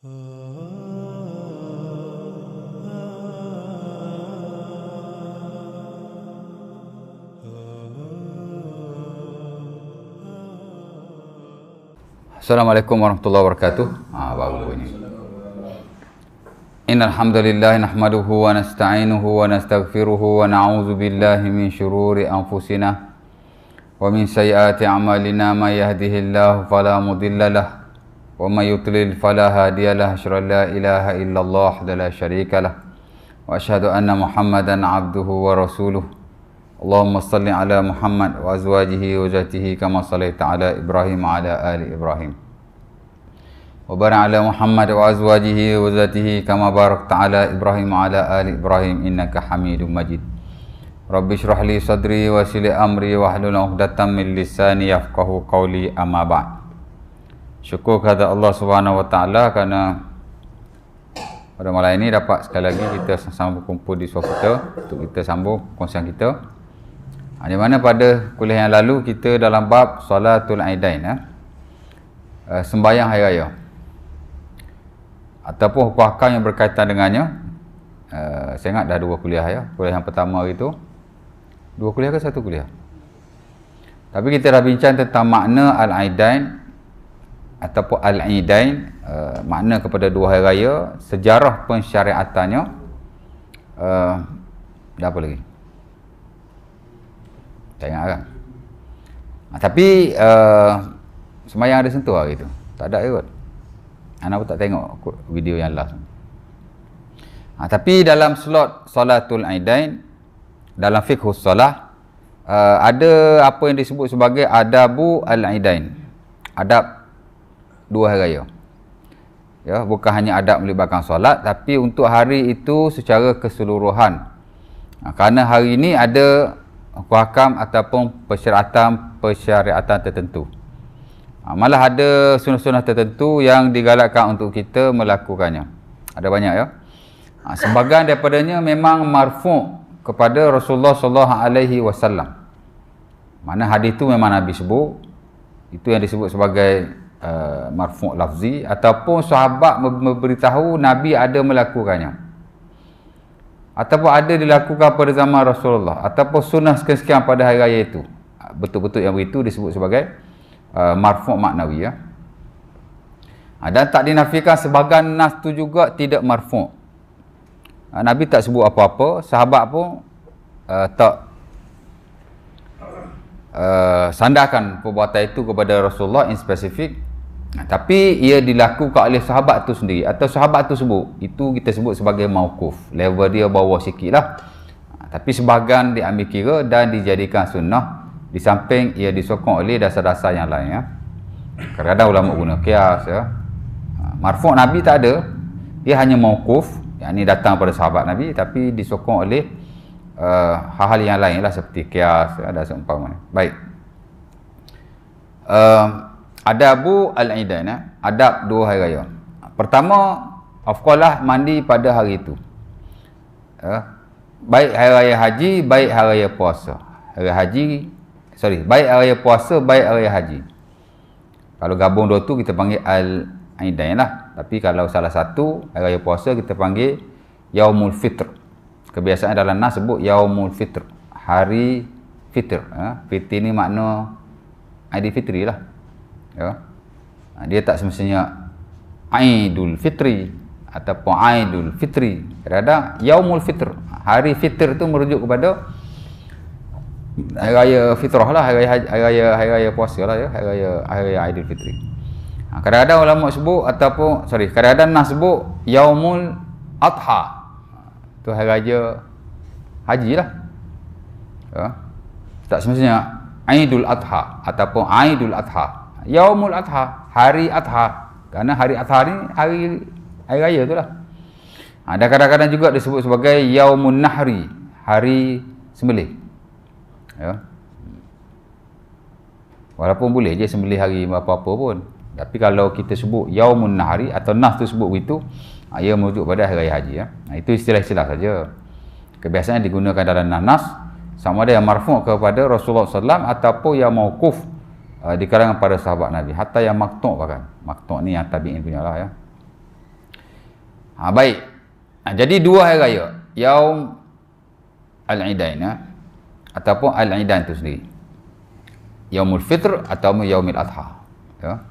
Assalamualaikum warahmatullahi wabarakatuh. Baru ini. Innal hamdalillah nahmaduhu wa nasta'inuhu wa nastaghfiruhu wa na'udzu billahi min shururi anfusina wa min sayyiati a'malina may yahdihillahu fala mudilla lahu wa may yudlil fala hadiya lahu. Asyhadu an la ilaha illallah wa la syarika lahu wa asyhadu anna Muhammadan 'abduhu wa rasuluhu. Allahumma salli ala Muhammad wa azwajihi wa zurriyyatihi kama sallaita ala Ibrahim wa ala ali Ibrahim. Wa barik ala Muhammad wa azwajihi wa zurriyyatihi kama barakta ala Ibrahim wa ala ali Ibrahim innaka Hamidum Majid. Rabbi shrah li sadri wa yassir li amri wa hlul 'uqdatam min lisani yafqahu qawli, amma ba'd. Syukur kepada Allah Subhanahu wa taala kerana pada malam ini dapat sekali lagi kita sama berkumpul di suara kita untuk kita sambung perkongsian kita. Di mana pada kuliah yang lalu kita dalam bab Salatul Aidain, sembahyang hari raya ataupun hukum akal yang berkaitan dengannya. Saya ingat dah dua kuliah ya. Kuliah yang pertama hari itu dua kuliah ke satu kuliah, tapi kita dah bincang tentang makna Al-Aidain ataupun Al-Aidain, makna kepada dua hari raya, sejarah pensyariatannya, dan apa lagi tak ingat kan. Tapi sembahyang ada sentuh hari tu, tak ada kot. Anak pun tak tengok video yang last. Tapi dalam slot Salatul Aidain, dalam fiqhus solah, ada apa yang disebut sebagai Adabu Al-Aidain, adab dua hari raya. Ya, bukan hanya adab melibatkan solat, tapi untuk hari itu secara keseluruhan. Kerana hari ini ada hukum ataupun persyariatan tertentu. Malah ada sunnah-sunnah tertentu yang digalakkan untuk kita melakukannya. Ada banyak ya. Sebahagian daripadanya memang marfu' kepada Rasulullah sallallahu alaihi wasallam. Mana hadis itu memang Nabi sebut, itu yang disebut sebagai marfu' lafzi, ataupun sahabat memberitahu Nabi ada melakukannya, ataupun ada dilakukan pada zaman Rasulullah, ataupun sunnah sekian-sekian pada hari raya itu. Betul-betul yang itu disebut sebagai marfu' maknawi ya. Dan tak dinafikan sebahagian nas tu juga tidak marfu'. Nabi tak sebut apa-apa, sahabat pun tak sandarkan perbuatan itu kepada Rasulullah in spesifik. Tapi ia dilakukan oleh sahabat tu sendiri, atau sahabat tu sebut, itu kita sebut sebagai mauquf, level dia bawah sikit lah. Tapi sebahagian diambil kira dan dijadikan sunnah, di samping ia disokong oleh dasar-dasar yang lain ya. Kadang-kadang ulama guna qiyas ya. Marfu' Nabi tak ada, ia hanya mauquf, yang ini datang pada sahabat Nabi, tapi disokong oleh hal-hal yang lain lah, seperti qiyas ya, dan seumpamanya. Baik, Adabu Al-Aidain, adab dua hari raya. Pertama, of course lah, mandi pada hari itu. Baik hari raya haji, baik hari raya puasa. Baik hari raya puasa, baik hari raya haji. Kalau gabung dua tu kita panggil Al-Aidain lah. Tapi kalau salah satu hari raya puasa kita panggil Yaumul Fitr. Kebiasaan dalam nas sebut Yaumul Fitr, hari fitr. Fitr ni makna Aidil Fitri lah ya. Dia tak semestinya Aidul Fitri ataupun Aidul Fitri. Kadang-kadang Yaumul Fitr, hari fitr tu merujuk kepada hari raya fitrah lah, hari raya puasa lah ya, hari raya Aidil Fitri. Kadang-kadang ulama sebut ataupun kadang-kadang nas sebut Yaumul Adha, tu hari raya haji lah ya. Tak semestinya Aidul Adha ataupun Aidul Adha, Yaumul Adha, hari Adha. Kerana hari Adha ni hari raya tu lah. Dan kadang-kadang juga disebut sebagai Yaumun Nahri, hari sembelih ya. Walaupun boleh je sembelih hari apa-apa pun, tapi kalau kita sebut Yaumun Nahri atau nas tu sebut begitu, ia merujuk pada hari raya haji ya. Itu istilah-istilah saja. Kebiasaan digunakan dalam nas, sama ada yang marfu' kepada Rasulullah SAW ataupun yang mauquf di kalangan para sahabat Nabi, hatta yang maktu' bahkan. Maktu' ni yang tabi'in punya lah ya. Baik. Jadi dua hari raya, Yaum Al-Idain ataupun Al-Idain itu sendiri. Yaumul Fitr atau Yaumil Adha. Ya.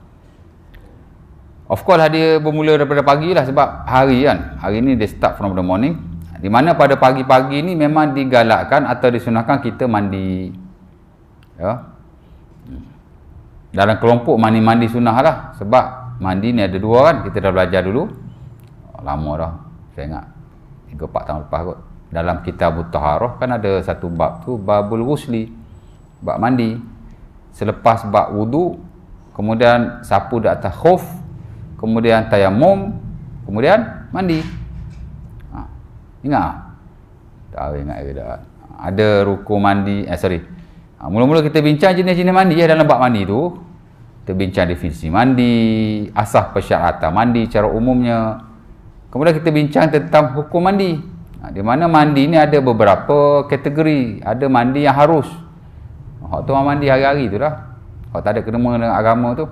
Of course dia bermula daripada pagi lah sebab hari kan. Hari ni dia start from the morning. Di mana pada pagi-pagi ni memang digalakkan atau disunahkan kita mandi. Ya. Dalam kelompok mandi-mandi sunnah lah. Sebab mandi ni ada dua kan. Kita dah belajar dulu. Lama dah. Saya ingat 3-4 tahun lepas kot. Dalam kitab Taharah kan ada satu bab tu, babul ghusli, bab mandi. Selepas bab wudu, kemudian sapu di atas khuf, kemudian tayammum, kemudian mandi. Ingat? Tak ingat ke tak? Ada rukun mandi, mula-mula kita bincang jenis-jenis mandi dalam bab mandi tu. Kita bincang definisi mandi, asas persyaratan mandi secara umumnya. Kemudian kita bincang tentang hukum mandi. Di mana mandi ni ada beberapa kategori. Ada mandi yang harus. Hak tu orang mandi hari-hari tu lah. Hak tak ada kena dengan agama tu.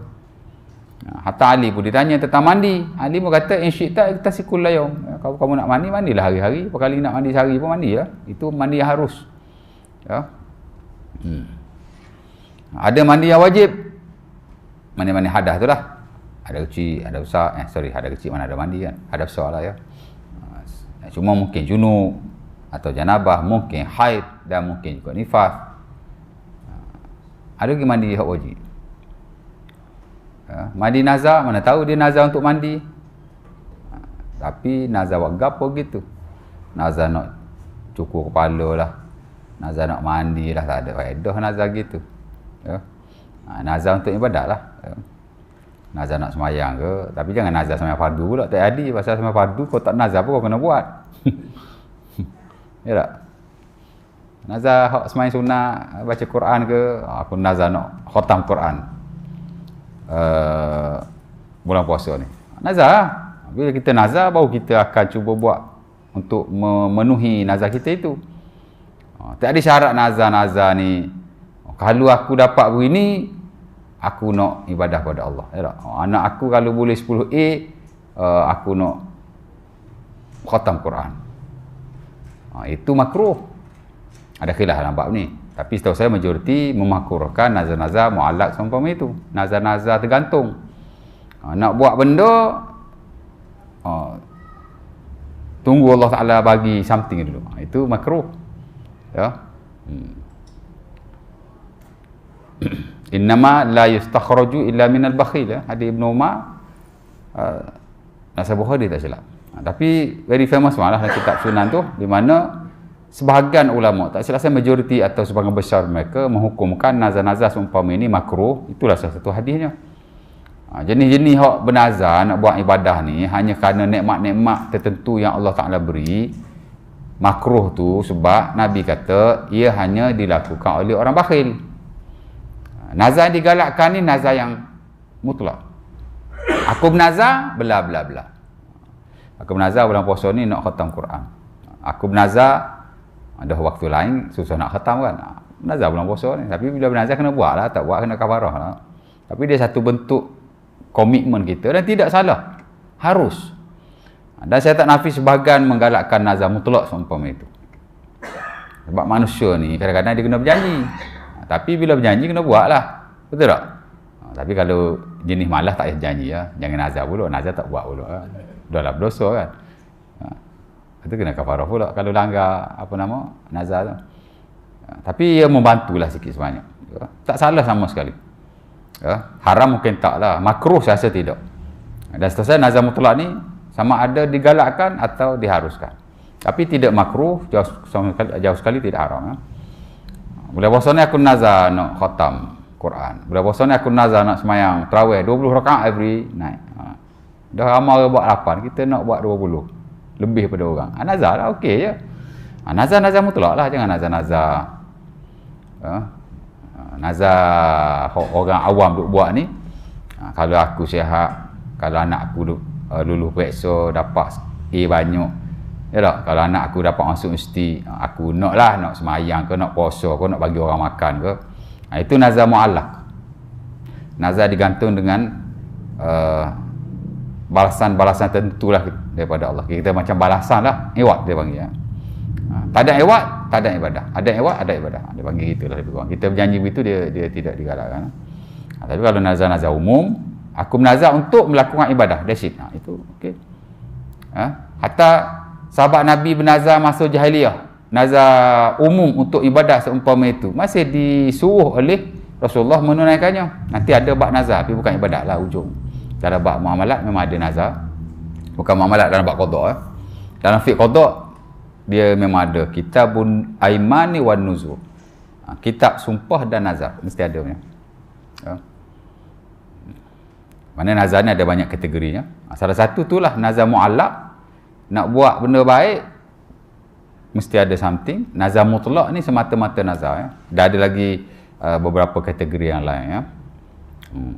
Hatta Ali pun ditanya tentang mandi. Ali pun kata insyikta iktasikul layum. Kalau kamu nak mandi, mandilah hari-hari. Apa kali nak mandi sehari pun mandi lah. Itu mandi yang harus. Ya. Ada mandi yang wajib. Mandi-mandi hadas tu lah. Ada kecil, ada besar. Ada kecil mana ada mandi kan. Ada besar lah ya. Cuma mungkin junub atau janabah, mungkin haid dan mungkin juga nifas. Ada lagi mandi hak wajib. Mandi nazar, mana tahu dia nazar untuk mandi. Tapi nazar buat gapo gitu. Nazar nak cukur kepala lah. Nazar nak mandi lah, tak ada faedah nazar gitu. Ya. Nazar untuk ibadat lah. Ya. Nazar nak semayang ke, tapi jangan nazar semayang fardu pula, tak jadi. Pasal semayang fardu kau tak nazar pun kau kena buat. Ya tak? Nazar hak semayang sunnah, baca Quran ke, aku nazar nak khatam Quran bulan puasa ni. Nazar lah. Bila kita nazar, baru kita akan cuba buat untuk memenuhi nazar kita itu. Tak ada syarat nazar-nazar ni. Kalau aku dapat begini, aku nak ibadah pada Allah. Ya tak? Anak aku kalau boleh 10A, aku nak khatam Quran. Itu makruh. Ada khilaf dalam bab ni. Tapi setahu saya majoriti memakruhkan nazar-nazar mu'allaq seumpama itu. Nazar-nazar tergantung. Nak buat benda, tunggu Allah Ta'ala bagi something dulu. Itu makruh. Ya. Innama la yustakhraju illa minal bakhil. Hadis Ibn Umar, Nasab Bukhari tak silap. Tapi very famous malah dalam kitab Sunan tu, di mana sebahagian ulama, tak silap saya majoriti atau sebahagian besar mereka menghukumkan nazar-nazar seumpama ini makruh. Itulah salah satu hadisnya. Jenis-jenis hak bernazar nak buat ibadah ni hanya kerana nikmat-nikmat tertentu yang Allah Ta'ala beri. Makruh tu sebab Nabi kata ia hanya dilakukan oleh orang bakhil. Nazar yang digalakkan ni nazar yang mutlak. Aku bernazar bla bla bla. Aku bernazar bulan puasa ni nak khatam Quran. Aku bernazar ada waktu lain susah nak khatam kan. Bernazar bulan puasa ni, tapi bila bernazar kena buat lah, tak buat kena kafarah lah. Tapi dia satu bentuk komitmen kita dan tidak salah. Harus. Dan saya tak nafi sebahagian menggalakkan nazar mutlak seumpama itu. Sebab manusia ni kadang-kadang dia kena berjanji. Tapi bila berjanji kena buat lah. Betul tak? Tapi kalau jenis malas tak payah janji lah. Jangan nazar pula. Nazar tak buat pula. Dah lah berdosa kan. Itu kena kafarah pula kalau langgar nazar tu. Tapi ia membantulah sikit sebanyak. Tak salah sama sekali. Haram mungkin tak lah. Makruh saya rasa tidak. Dan setahu saya nazar mutlak ni sama ada digalakkan atau diharuskan. Tapi tidak makruh, jauh sekali tidak haram. Bulan puasa ni aku nazar nak khatam Quran. Bulan puasa ni aku nazar nak semayang tarawih 20 rakaat every night. Dah ramai buat 8, kita nak buat 20. Lebih pada orang. Nazar lah okey je. Nazar-nazar mutlak lah, jangan nazar-nazar. Nazar orang awam duk buat ni. Kalau aku sihat, kalau anak aku lulus periksa dapat A banyak. Ya tak? Kalau anak aku dapat masuk universiti, aku nak semayang ke, nak puasa ke, nak bagi orang makan ke. Itu nazar mu'allaq. Nazar digantung dengan balasan-balasan tentulah daripada Allah. Kita macam balasan lah, ewat dia panggil. Tak ada ewat, tak ada ibadah. Ada ewat, ada ibadah. Dia panggil gitulah lebih kurang. Kita berjanji begitu, dia tidak digalakkan. Tapi kalau nazar-nazar umum, aku menazar untuk melakukan ibadah, that's it. Itu okey. Hatta sahabat Nabi bernazar masa jahiliyah, nazar umum untuk ibadah seumpama itu masih disuruh oleh Rasulullah menunaikannya. Nanti ada bab nazar, tapi bukan ibadat lah ujung. Dalam bab muamalat memang ada nazar, bukan muamalat dalam bab qada. Dalam fiqh qada dia memang ada kitabun aimani wan nuzur. Kitab sumpah dan nazar mesti ada punya. Mana nazar ni ada banyak kategorinya. Salah satu itulah nazar muallaq. Nak buat benda baik mesti ada something. Nazar mutlak ni semata-mata nazar. Dah ada lagi beberapa kategori yang lain ya.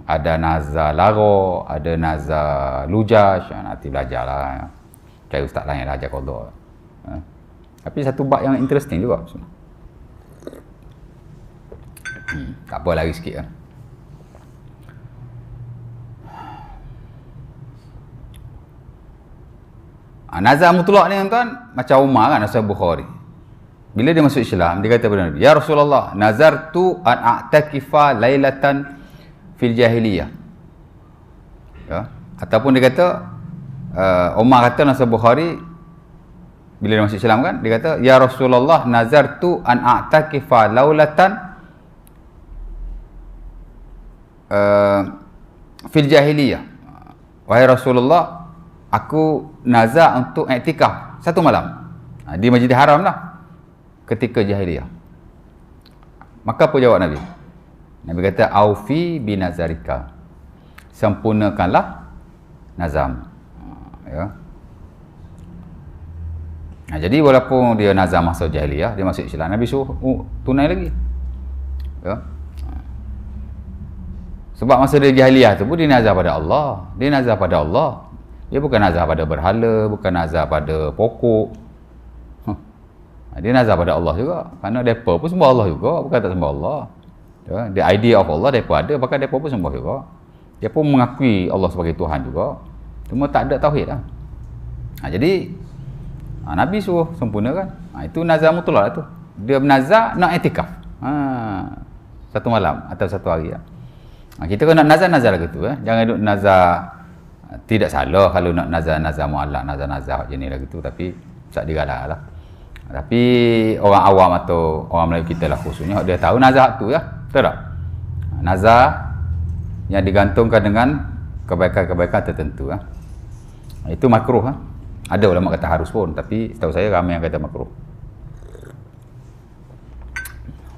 Ada nazar lara, ada nazar lujaj. Nanti belajarlah ya. Cari ustaz lain lah ajar qada. Tapi satu bab yang interesting juga. Tak apa, lari sikit lah. Nazar mutlak ni tuan, macam Umar kan, Nasab Bukhari. Bila dia masuk Islam, dia kata kepada Nabi, "Ya Rasulullah, nazartu an a'takifa lailatan fil jahiliyah." Ya. Ataupun dia kata, Umar kata Nasab Bukhari, bila dia masuk Islam kan, dia kata, "Ya Rasulullah, nazartu an a'takifa lailatan fil jahiliyah." Wahai Rasulullah, aku nazar untuk iktikaf satu malam di Masjidil Haram lah ketika jahiliyah. Maka apa jawab Nabi? Nabi kata, "Aufi binazarika." Sempurnakanlah nazam. Ya. Jadi walaupun dia nazar masa jahiliyah, dia masuk Islam, Nabi suruh tunai lagi. Ya. Sebab masa dia jahiliyah tu pun dia nazar pada Allah. Dia nazar pada Allah. Dia bukan nazar pada berhala, bukan nazar pada pokok. Dia nazar pada Allah juga. Kerana mereka pun sembah Allah juga, bukan tak sembah Allah. Ya, the idea of Allah mereka ada, bahkan mereka pun sembah juga. Dia pun mengakui Allah sebagai Tuhan juga. Cuma tak ada tauhid lah. Jadi Nabi suruh sempurnakan. Itu nazar mutlak lah tu. Dia bernazar nak iktikaf. Satu malam atau satu hari lah. Kita kalau nak nazar-nazar lah gitu. Jangan duduk nazar. Tidak salah kalau nak nazar-nazar muallak, nazar-nazar jenis lah gitu, tapi tak digalak lah. Tapi orang awam atau orang Melayu kita lah khususnya, dia tahu nazar tu ya, betul tak? Nazar yang digantungkan dengan kebaikan-kebaikan tertentu ya. Itu makruh lah. Ada ulama kata harus pun, tapi setahu saya ramai yang kata makruh.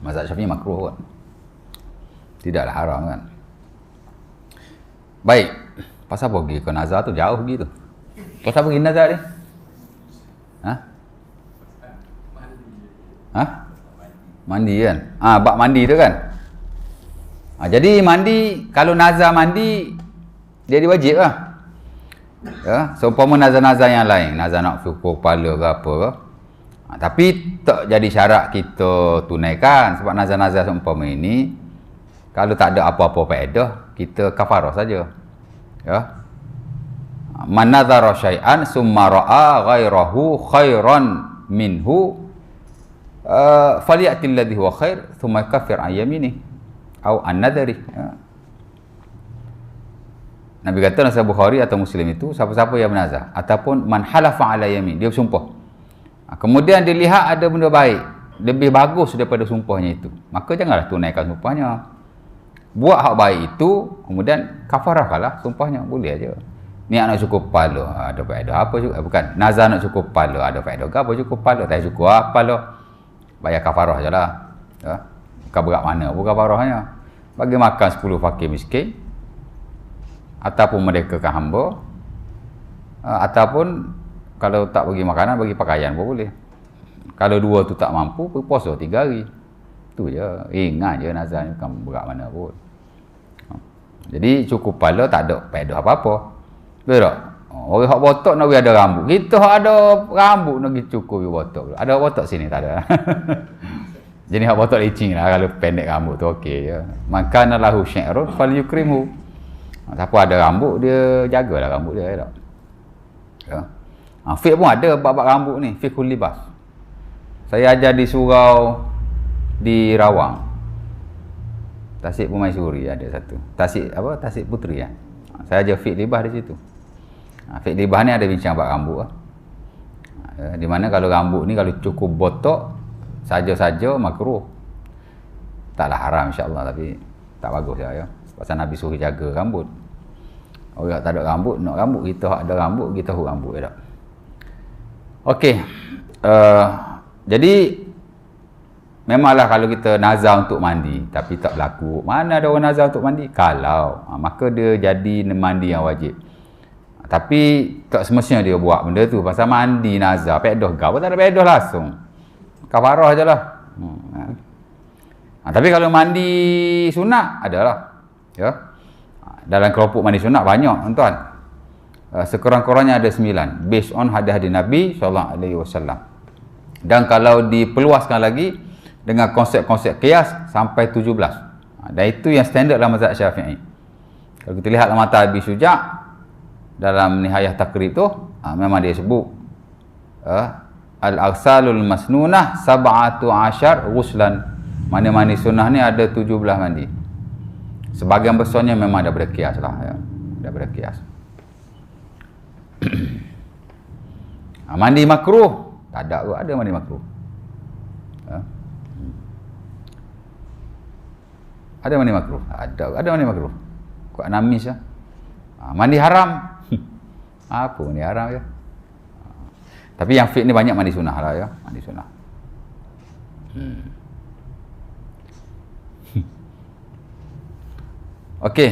Mazhab Syafi'i makruh kan, tidaklah haram kan. Baik, pasal apa pergi ke nazar tu, jauh pergi tu. Pasal pergi nazar dia? Mandi kan? Bab mandi tu kan? Jadi mandi, kalau nazar mandi, dia diwajib lah. Ya, seumpama nazar-nazar yang lain, nazar nak cukur kepala ke apa ke. Tapi tak jadi syarat kita tunaikan, sebab nazar-nazar seumpama ini, kalau tak ada apa-apa faedah, kita kafarah saja. Ya. Man nazara syai'an summa ra'a ghairahu khairan minhu falyatil ladzi huwa khair thumma yukaffir an yaminihi au an nadari. Ya. Nabi kata dalam Sahih Bukhari atau Muslim itu, siapa-siapa yang bernazar ataupun man halafa ala yamin, dia bersumpah. Kemudian dia lihat ada benda baik, lebih bagus daripada sumpahnya itu, maka janganlah tunaikan sumpahnya. Buat hak baik itu, kemudian kafarahkanlah sumpahnya, boleh aja. Niat nak cukur kepala, ada faedah apa juga? Bukan, nazar nak cukur kepala, ada faedah ke apa cukur kepala? Tak cukur kepala, bayar kafarah je lah. Ya? Bukan berat mana pun kafarahnya. Bagi makan 10 fakir miskin, ataupun merdekakan hamba, ataupun kalau tak bagi makanan, bagi pakaian pun boleh. Kalau dua tu tak mampu, puasa 3 hari. Itu je, ingat je nazar ni bukan berat mana pun. Jadi cukur kepala tak ada faedah apa-apa. Betul tak? Orang hak botak nak ada rambut, kita hak ada rambut nak pergi cukur botak. Ada botak sini tak ada. Jadi hak botak licin lah, kalau pendek rambut tu okey je. Makana lahu syi'run falyukrimhu. Siapa ada rambut, dia jagalah rambut dia tak? Ya. Fiqh pun ada bab rambut ni, fiqhul libas. Saya ajar di surau di Rawang. Tasik Permaisuri ada satu. Tasik Puteri ya. Saya ajar fiqh libas di situ. Fiqh libas ni ada bincang bab rambut lah. Di mana kalau rambut ni kalau cukup botok saja-saja makruh. Taklah haram insya-Allah, tapi tak bagus ya. Pasal Nabi suruh jaga rambut. Orang tak ada rambut, nak rambut kita ada rambut, kita tahu rambut ya tak. Okey. Jadi memanglah kalau kita nazar untuk mandi tapi tak berlaku. Mana ada orang nazar untuk mandi? Kalau maka dia jadi mandi yang wajib. Tapi tak semestinya dia buat benda tu. Pasal mandi nazar, pedoh kau tak ada pedoh langsung. Kafarah ajalah. Tapi kalau mandi sunat adalah. Ya. Dalam kelompok mandi sunat banyak tuan. Sekurang-kurangnya ada 9 based on hadis-hadis Nabi SAW. Dan kalau diperluaskan lagi dengan konsep-konsep qiyas sampai 17. Dan itu yang standard dalam mazhab Syafi'i. Kalau kita lihat dalam mata Abi Syuja' dalam Nihayah Takrib tu, memang dia sebut al-agsalul masnunah 17 ghuslan. Mandi sunnah ni ada 17 mandi. Sebahagian besarnya memang ada berkias lah ya. Ada berkias. Mandi makruh tak ada ke? Ada mandi makruh. Ada mandi makruh? Ada mandi makruh. Kok namis ya? Mandi haram. Apa mandi haram ya? Tapi yang fit ni banyak mandi sunnah lah ya, mandi sunnah. Okey,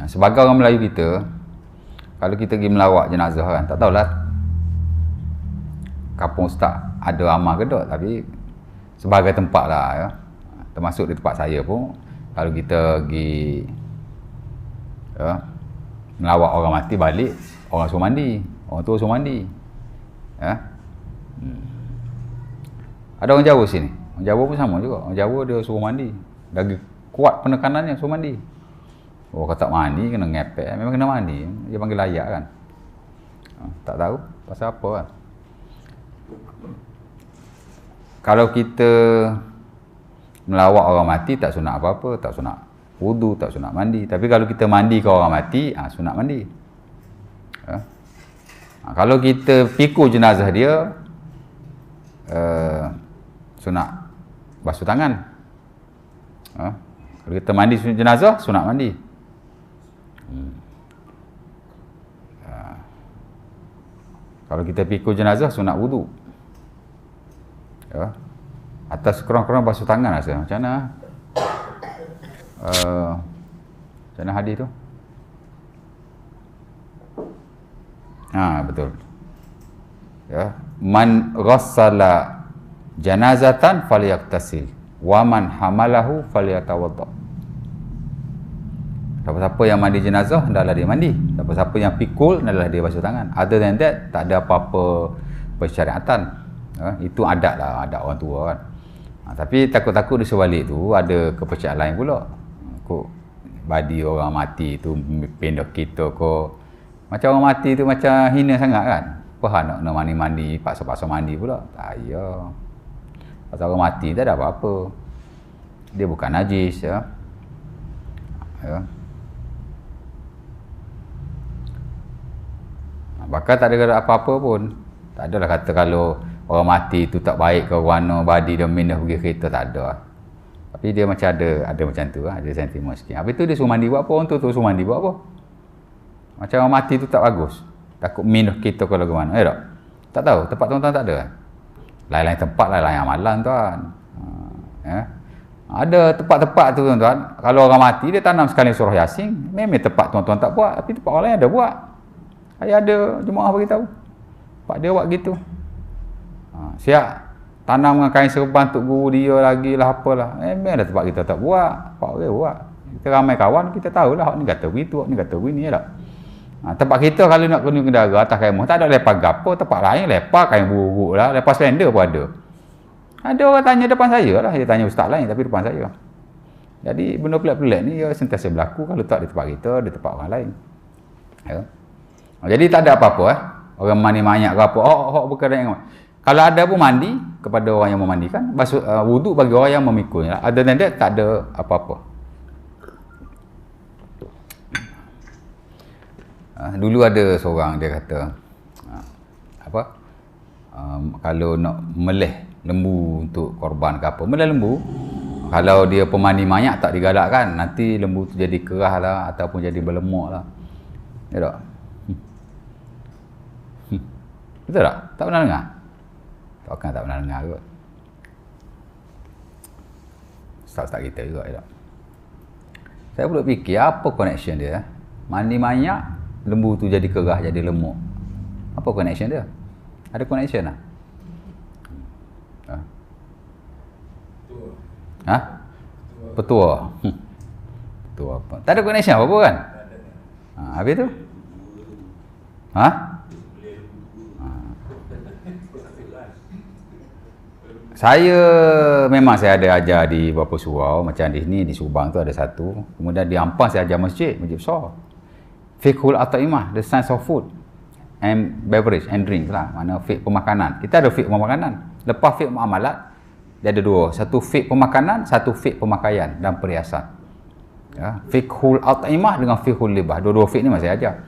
sebagai orang Melayu kita, kalau kita pergi melawat jenazah kan, tak tahulah kampung ustaz ada amal ke tak, tapi sebagai tempat lah ya. Termasuk di tempat saya pun, kalau kita pergi ya, melawat orang mati balik, orang suruh mandi, orang tua suruh mandi ya. Ada orang Jawa sini, orang Jawa pun sama juga. Orang Jawa dia suruh mandi, lagi kuat penekanannya suruh mandi. Oh, kalau tak mandi kena ngepek, memang kena mandi. Dia panggil layak kan. Tak tahu pasal apa kan. Kalau kita melawat orang mati tak sunat apa-apa, tak sunat wudu, tak sunat mandi. Tapi kalau kita mandi ke orang mati, sunat mandi. Kalau kita pikul jenazah dia, sunat basuh tangan. Kalau kita mandi jenazah, sunat mandi. Kalau kita pikul jenazah, sunat wudu. Ya. Atas kurang-kurang basuh tangan rasa. Macam mana? Macam mana hadis tu? Betul. Ya, man ghassala janazatan falyaktasil wa man hamalahu falyatawadda. Siapa-siapa yang mandi jenazah hendaklah dia mandi. Siapa-siapa yang pikul hendaklah dia basuh tangan. Other than that tak ada apa-apa persyariatan. Itu adat lah, adat orang tua kan. Tapi takut-takut di sebalik tu ada kepercayaan lain pula. Kok badi orang mati tu pendek kita kok macam orang mati tu macam hina sangat kan. Apa nak mandi-mandi, paksa-paksa mandi pula? Tak payah. Pasal orang mati tak ada apa-apa. Dia bukan najis ya. Ya. Bahkan tak ada apa-apa pun. Tak adalah kata kalau orang mati tu tak baik ke warna badi dia mindah pergi kereta, tak ada. Tapi dia macam ada macam tu lah, ada sentimen sikit. Habis tu dia suruh mandi buat apa? Orang tu suruh mandi buat apa? Macam orang mati tu tak bagus. Takut mindah kereta ke lagu mana. Tak? Tak tahu, tempat tuan-tuan tak ada kan? Lain-lain tempat, lain-lain amalan tuan. Ya. Ada tempat-tempat tu tuan-tuan, kalau orang mati dia tanam sekali surah Yasin, memang tempat tuan-tuan tak buat, tapi tempat orang lain ada buat. Saya ada jemaah beritahu. Pak dia buat gitu. Siap tanam dengan kain serban untuk guru dia lagi lah apalah. Memang ada tempat kita tak buat, pak dia buat. Kita ramai kawan, kita tahulah hak ni kata begitu, hak ni kata begini ya tak. Tempat kita kalau nak kena kendara atas kain tak ada lepas gapo, tempat lain lepas kain buruk lah, lepas slender pun ada. Ada orang tanya depan saya lah, dia tanya ustaz lain tapi depan saya. Jadi benda pelik-pelik ni dia sentiasa berlaku, kalau tak di tempat kita, di tempat orang lain. Ya. Jadi tak ada apa-apa orang mandi banyak ke apa, berkaitan dengan kalau ada pun mandi kepada orang yang memandikan, basuh wuduk bagi orang yang memikulnya. Ada dan dia tak ada apa-apa. Dulu ada seorang dia kata kalau nak melih lembu untuk korban ke apa, melih lembu, kalau dia pemandi banyak tak digalakkan, nanti lembu tu jadi kerah lah ataupun jadi berlemak lah. Ya tak? Betul tak? Tak pernah dengar? Tak pernah dengar kot. Ustaz-ustaz kita juga, ya tak? Saya pula fikir apa connection dia? Mandi banyak, lembu tu jadi kerah, jadi lemuk. Apa connection dia? Ada connection lah? Petua. Petua apa? Tak ada connection apa-apa kan? Habis tu? Memang saya ada ajar di beberapa surau, macam di sini di Subang tu ada satu. Kemudian di Ampang saya ajar masjid besar. Fiqhul At'imah, the science of food and beverage and drink lah. Mana fiqh pemakanan. Kita ada fiqh pemakanan. Lepas fiqh muamalat, dia ada dua. Satu fiqh pemakanan, satu fiqh pemakaian dan perhiasan. Ya, fiqhul At'imah dengan fiqhul libah. Dua-dua fiqh ni masih ajar.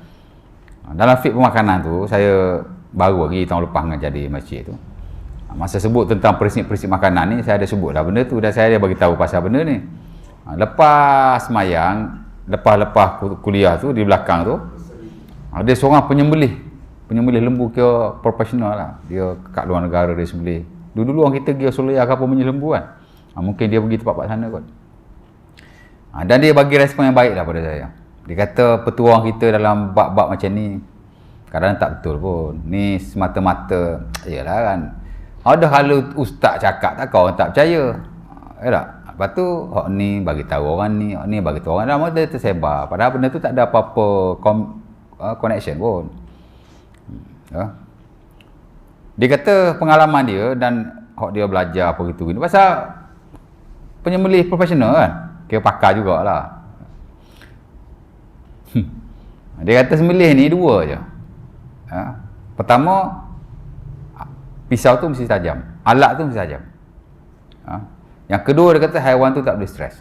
Dalam fiqh pemakanan tu, saya baru lagi tahun lepas mengajar di masjid tu. Masa sebut tentang prinsip-prinsip makanan ni, saya ada sebut lah benda tu dan saya ada bagi tahu pasal benda ni. Lepas semayang, lepas kuliah tu, di belakang tu, ada seorang penyembelih lembu kira profesional lah. Dia kat luar negara dia sembelih. Dulu orang kita kira Sulia ke apa menyembelih lembu kan. Mungkin dia pergi tempat sana kot. Dan dia bagi respon yang baik lah pada saya. Dia kata petuah kita dalam bab-bab macam ni kadang tak betul pun. Ni semata-mata, yalah kan, ada kalau ustaz cakap tak kau orang tak percaya. Ya tak? Lepas tu hak ni bagi tahu orang ni, hak ni bagi tahu orang, dan dia tersebar. Padahal benda tu tak ada apa-apa connection pun. Ya. Dia kata pengalaman dia dan hak dia belajar apa gitu gini. Pasal penyembelih profesional kan, kira pakar jugalah. Dia kata sembelih ni dua je. Ya. Pertama, pisau tu mesti tajam, alat tu mesti tajam. Yang kedua dia kata haiwan tu tak boleh stres.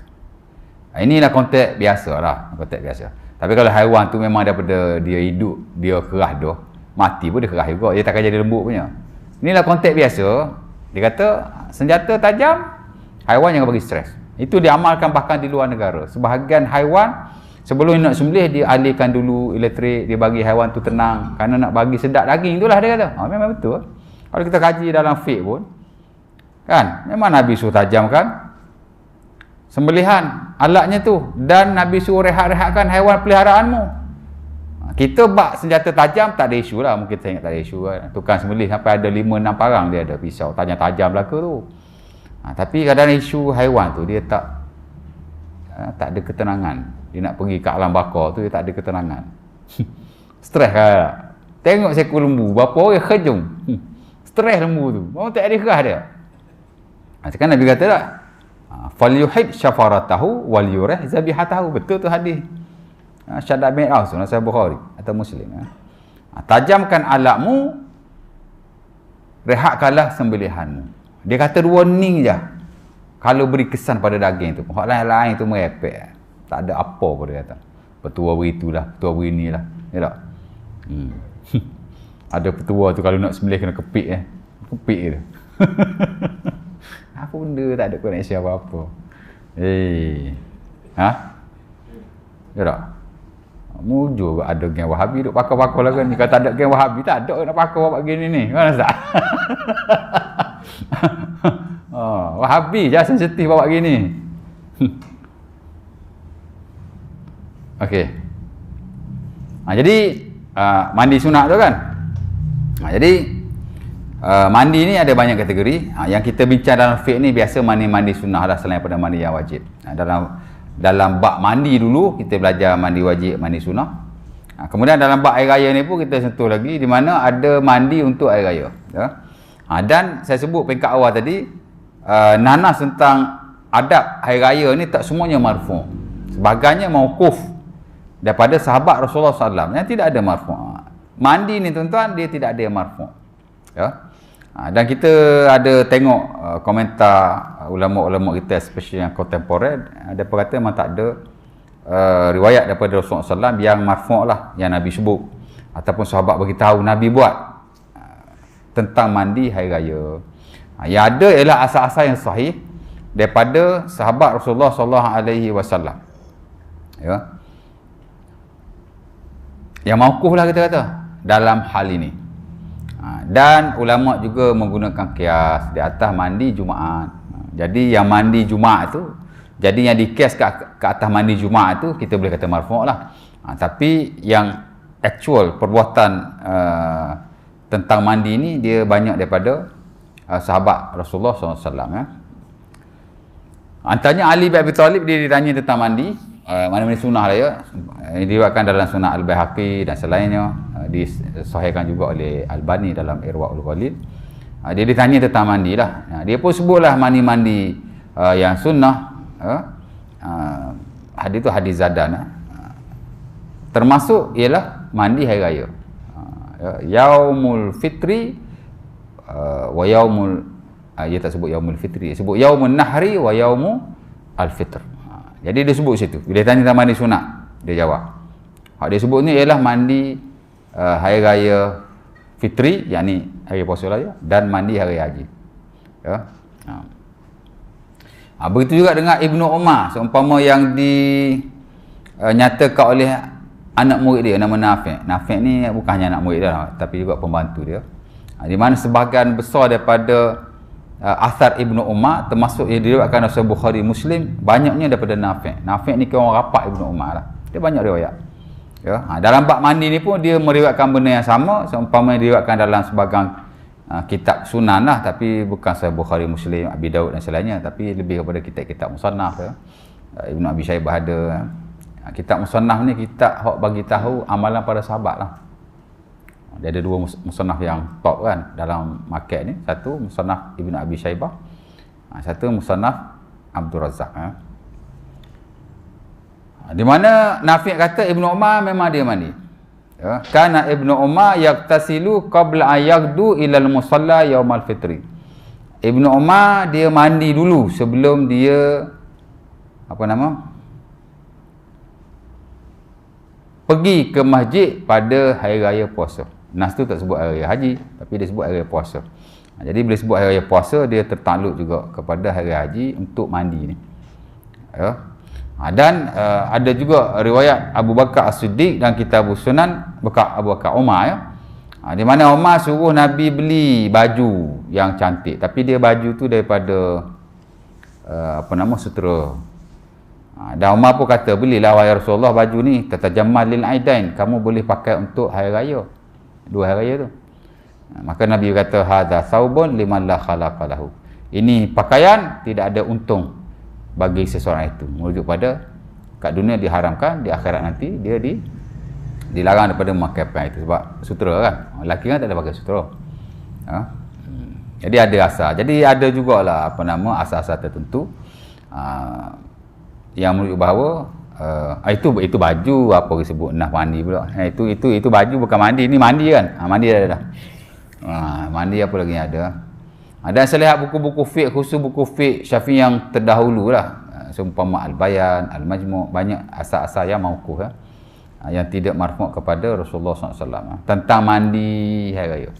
Inilah konteks biasa lah, konteks biasa. Tapi kalau haiwan tu memang daripada dia hidup, dia kerah dah, mati pun dia kerah juga, dia takkan jadi lembut punya. Inilah konteks biasa. Dia kata senjata tajam, haiwan jangan bagi stres. Itu diamalkan bahkan di luar negara. Sebahagian haiwan sebelum nak sembelih dia alihkan dulu elektrik, dia bagi haiwan tu tenang kerana nak bagi sedap daging itulah dia kata. Memang betul. Kalau kita kaji dalam fiqh pun kan, memang Nabi suruh tajamkan sembelihan alatnya tu, dan Nabi suruh rehat-rehatkan haiwan peliharaanmu. Kita bak senjata tajam tak ada isu lah, mungkin saya ingat tak ada isu kan. Tukang sembelih sampai ada 5-6 parang dia ada pisau tajam-tajam belaka tu. Tapi kadang isu haiwan tu dia tak ada ketenangan. Dia nak pergi ke alam bakar tu dia tak ada ketenangan. Stres kan. Tengok seekor lembu berapa orang kejung. Stres lembu tu. Orang tak ada kerah dia. Sekarang Nabi kata tak? Falyuhib syafaratahu wal yurih zabihatahu. Betul tu hadis. Syahadat bin Aus, Sahih Bukhari atau Muslim. Tajamkan alatmu, rehatkanlah sembelihanmu. Dia kata dua ni je. Kalau beri kesan pada daging tu. Hak lain-lain tu merepek. Tak ada apa pun dia kata. Petua beritulah, petua berinilah. Ya tak? Ada petua tu kalau nak sembelih kena kepik kepik je. Apa benda tak ada koneksi apa-apa. Ya tak? Mujur ada geng Wahabi duk pakar-pakar lah kan. Kalau tak ada geng Wahabi tak ada nak pakar buat gini ni. Kan tak? Wahabi je sensitif bawa gini. Okey. Jadi mandi sunat tu kan. Jadi mandi ni ada banyak kategori. Yang kita bincang dalam fiqh ni biasa mandi sunnah lah selain pada mandi yang wajib. Dalam bab mandi dulu kita belajar mandi wajib, mandi sunnah. Kemudian dalam bab air raya ni pun kita sentuh lagi di mana ada mandi untuk air raya. Ya. Dan saya sebut peringkat awal tadi, nanas tentang adab hari raya ni tak semuanya marfu'. Sebagainya mauquf daripada sahabat Rasulullah SAW yang tidak ada marfu'. Mandi ni tuan-tuan, dia tidak ada yang marfu'. Ya. Dan kita ada tengok komentar ulama-ulama kita, especially yang kontemporer, ada perkata memang tak ada riwayat daripada Rasulullah SAW yang marfu' lah, yang Nabi sebut ataupun sahabat beritahu Nabi buat tentang mandi hari raya. Yang ada ialah asal-asal yang sahih daripada sahabat Rasulullah SAW. Ya. Yang mauquf lah kita kata dalam hal ini. Dan ulama juga menggunakan kias di atas mandi Jumaat. Jadi yang mandi Jumaat tu, jadi yang dikias ke atas mandi Jumaat tu kita boleh kata marfu' lah. Tapi yang actual perbuatan tentang mandi ni dia banyak daripada sahabat Rasulullah SAW. Ya. Antaranya Ali bin Abi Thalib, dia ditanya tentang mandi, mana-mana sunnah lah ya, diriwayatkan dalam Sunnah Al-Baihaqi dan selainnya, disahihkan juga oleh Albani dalam Irwaul Ghalil. Dia ditanya tentang mandi lah, dia pun sebutlah mandi-mandi yang sunnah. Hadis tu hadis zadan, termasuk ialah mandi hari raya, Yaumul Fitri wa Yaumul, dia tak sebut Yaumul Fitri, dia sebut Yaumun Nahri wa Yaumul Al-Fitr. Jadi dia sebut situ. Bila dia tanya tentang mandi sunat, dia jawab. Hak dia sebut ni ialah mandi hari raya Fitri, yakni hari puasa raya, dan mandi hari haji. Ya. Begitu juga dengan Ibnu Umar, seumpama yang dinyatakan oleh anak murid dia nama Nafi'. Nafi' ni bukan hanya anak murid dia, tapi juga pembantu dia. Di mana sebahagian besar daripada asar Ibnu Umar, termasuk yang diriwayatkan oleh Bukhari Muslim, banyaknya daripada Nafi'. Nafi' ni kira orang rapat Ibnu Umar lah. Dia banyak riwayat. Ya, dalam bab mandi ni pun dia meriwayatkan benda yang sama, seumpama yang diriwayatkan dalam sebahagian kitab sunan lah, tapi bukan Sahih Bukhari, Muslim, Abi Daud dan selainnya, tapi lebih kepada kitab-kitab musannaf ya. Ibnu Abi Syaibah ada. Kitab musannaf ni kitab hak bagi tahu amalan para sahabat lah. Dia ada dua musannaf yang top kan dalam market ni. Satu musannaf Ibnu Abi Syaibah, satu musannaf Abdul Razak. Di mana Nafi' kata Ibnu Umar memang dia mandi. Ya, kana Ibnu Umar yagtasilu qabla ayagdu ila al-musalla yaumal fitri. Ibnu Umar dia mandi dulu sebelum dia pergi ke masjid pada hari raya puasa. Nas tu tak sebut hari raya haji, tapi dia sebut hari raya puasa. Jadi bila sebut hari raya puasa, dia tertakluk juga kepada hari haji untuk mandi ni. Ya. Dan ada juga riwayat Abu Bakar As-Siddiq dan kitab Sunan Abu Bakar Umar ya. Di mana Umar suruh Nabi beli baju yang cantik, tapi dia baju tu daripada sutera. Dan Umar pun kata, belilah wahai Rasulullah baju ni, tatajammal lil aidain, kamu boleh pakai untuk hari raya, dua hari raya tu. Maka Nabi kata, hadza saubun liman la khalaqa lahu. Ini pakaian tidak ada untung bagi seseorang itu, merujuk pada kat dunia diharamkan, di akhirat nanti dia dilarang daripada memakai pakaian itu sebab sutera kan. Lelaki kan tak ada pakai sutera. Jadi ada asal. Jadi ada jugalah asal-asal tertentu yang menunjuk bahawa itu baju apa disebut nah mandi pula. Itu baju bukan mandi, ni mandi kan. Mandi dah. Mandi apa lagi ada. Dan saya lihat buku-buku fiqh, khusus buku fiqh Syafi'i yang terdahulu lah, seumpama Al-Bayan, Al-Majmu', banyak asal-asal yang mauquf yang tidak marfu' kepada Rasulullah SAW tentang mandi hari raya.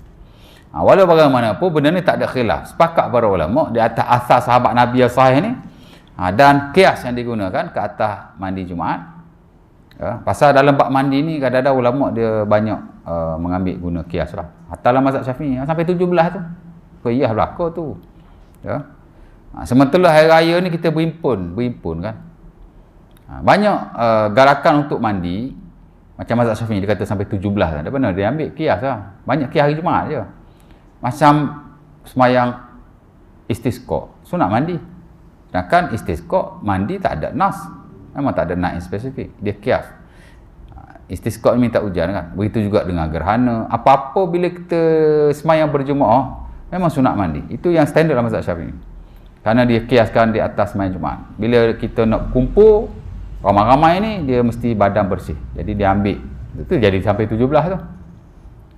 Walau bagaimanapun benda ni tak ada khilaf, sepakat para ulama di atas asas sahabat Nabi yang sahih ni, dan kias yang digunakan ke atas mandi Jumaat. Pasal dalam bab mandi ni kadang-kadang ulama dia banyak mengambil guna kias lah. Hatta dalam mazhab Syafi'i sampai 17 tu payah belaka tu. Ya. Sementara hari raya ni kita berhimpun kan. Banyak gerakan untuk mandi macam mazhab Syafi'i dia kata sampai 17 kan. Dia benar dia ambil kias lah. Banyak kias hari Jumaat je. Macam semayang istisqa, sunat mandi. Sedangkan istisqa mandi tak ada nas. Memang tak ada nas yang spesifik. Dia kias. Istisqa ni minta hujan kan. Begitu juga dengan gerhana. Apa-apa bila kita semayang berjemaah memang sunat mandi. Itu yang standard dalam mazhab Syafi'i. Kerana dia kiaskan di atas main Jumaat. Bila kita nak kumpul ramai-ramai ni, dia mesti badan bersih. Jadi dia ambil. Itu jadi sampai 17 tu.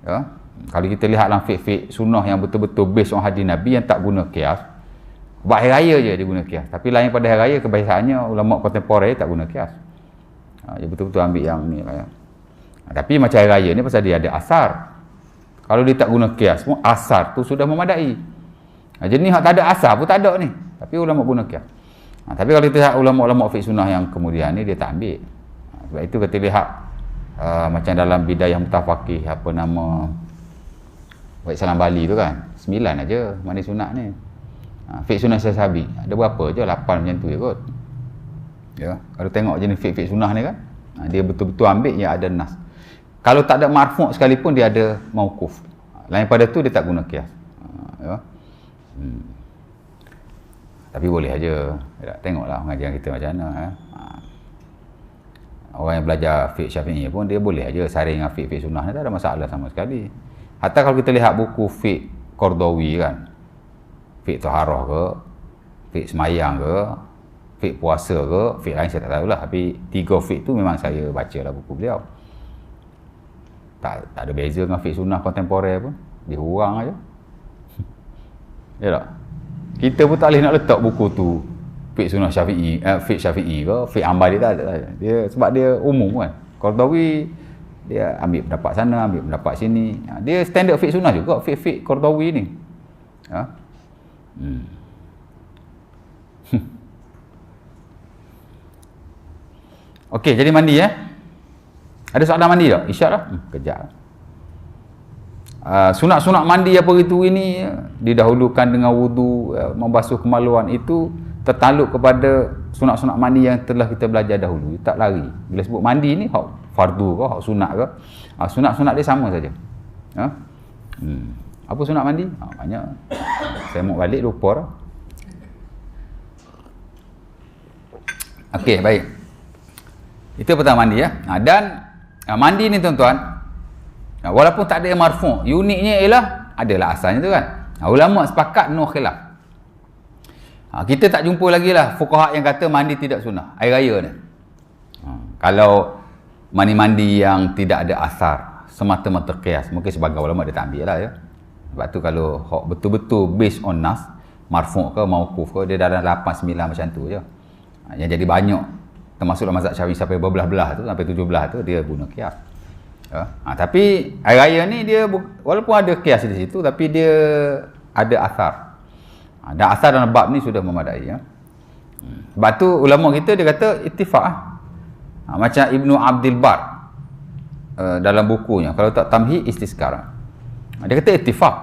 Ya. Kalau kita lihat dalam fiqh sunnah yang betul-betul based on hadis Nabi yang tak guna kias, buat hari raya je dia guna kias. Tapi lain pada hari raya, kebiasaannya ulama kontemporer tak guna kias. Dia betul-betul ambil yang ni lah ya. Tapi macam hari raya ni pasal dia ada asar. Kalau dia tak guna kias pun, asar tu sudah memadai. Jenis hak tak ada asar pun tak ada ni. Tapi ulama guna kias. Tapi kalau kita lihat ulama-ulama fiqh sunnah yang kemudian ni, dia tak ambil. Sebab itu kita lihat macam dalam Bidayah Mutafaqih, apa nama Baik Salam Bali tu kan, 9 aja mandi sunat ni. Fiqh sunnah Syafi'i ada berapa je, 8 macam tu je kot. Ya, kalau tengok jenis fiqh sunnah ni kan, dia betul-betul ambil yang ada nas. Kalau tak ada marfu' sekalipun dia ada mauquf. Lain pada tu dia tak guna qiyas. Ya. Tapi boleh aja. Tengoklah pengajian kita macam mana ya. Orang yang belajar fiqh Syafi'i pun dia boleh aja saring dengan fiqh sunnah ni, tak ada masalah sama sekali. Hatta kalau kita lihat buku fiqh Qardawi kan, fiqh taharah ke, fiqh semayang ke, fiqh puasa ke, fiqh lain saya tak tahulah, tapi 3 fiqh tu memang saya baca lah buku beliau. Tak ada beza dengan fiqh sunnah kontemporer pun, dia hurang aja. Ya tak? Kita pun tak boleh nak letak buku tu fiqh sunnah Syafi'i, fiqh Syafi'i ke, fiqh Hanbali tak ada. Dia sebab dia umum kan. Qardawi dia ambil pendapat sana, ambil pendapat sini. Dia standard fiqh sunnah juga, fiqh Qardawi ni. Ya. Okey, jadi mandi ya. Ada soalan mandi tak? InsyaAllah. Kejap. Sunat-sunat mandi apa itu ini didahulukan dengan wudu, membasuh kemaluan, itu tertaluk kepada sunat-sunat mandi yang telah kita belajar dahulu. Tak lari. Bila sebut mandi ni, hak fardu ke, hak sunat ke, sunat-sunat dia sama saja. Ha? Apa sunat mandi? Banyak. Saya mau balik lupa dah. Okey, baik. Itu pertama mandi ya. Dan mandi ni tuan-tuan, walaupun tak ada yang marfu', uniknya ialah adalah asalnya tu kan. Ulama sepakat no khilaf. Kita tak jumpa lagi lah fuqaha yang kata mandi tidak sunnah air raya ni. Kalau mandi-mandi yang tidak ada asar, semata-mata qiyas, mungkin sebagai ulama dia tak ambil lah ya. Sebab tu kalau betul-betul based on nas, marfu' ke mauquf ke, dia dalam 8 9 macam tu je. Yang jadi banyak termasuk dalam mazhab Syafi'i sampai berbelah-belah tu, sampai 17 tu dia guna qiyas. Ya. Tapi air raya ni dia walaupun ada qiyas di situ, tapi dia ada asar. Dan asar dalam bab ni sudah memadai ya. Sebab tu ulama kita dia kata ittifaq. Macam Ibnu Abdul Bar dalam bukunya, kalau tak Tamhid Istizkar, dia kata ittifaq.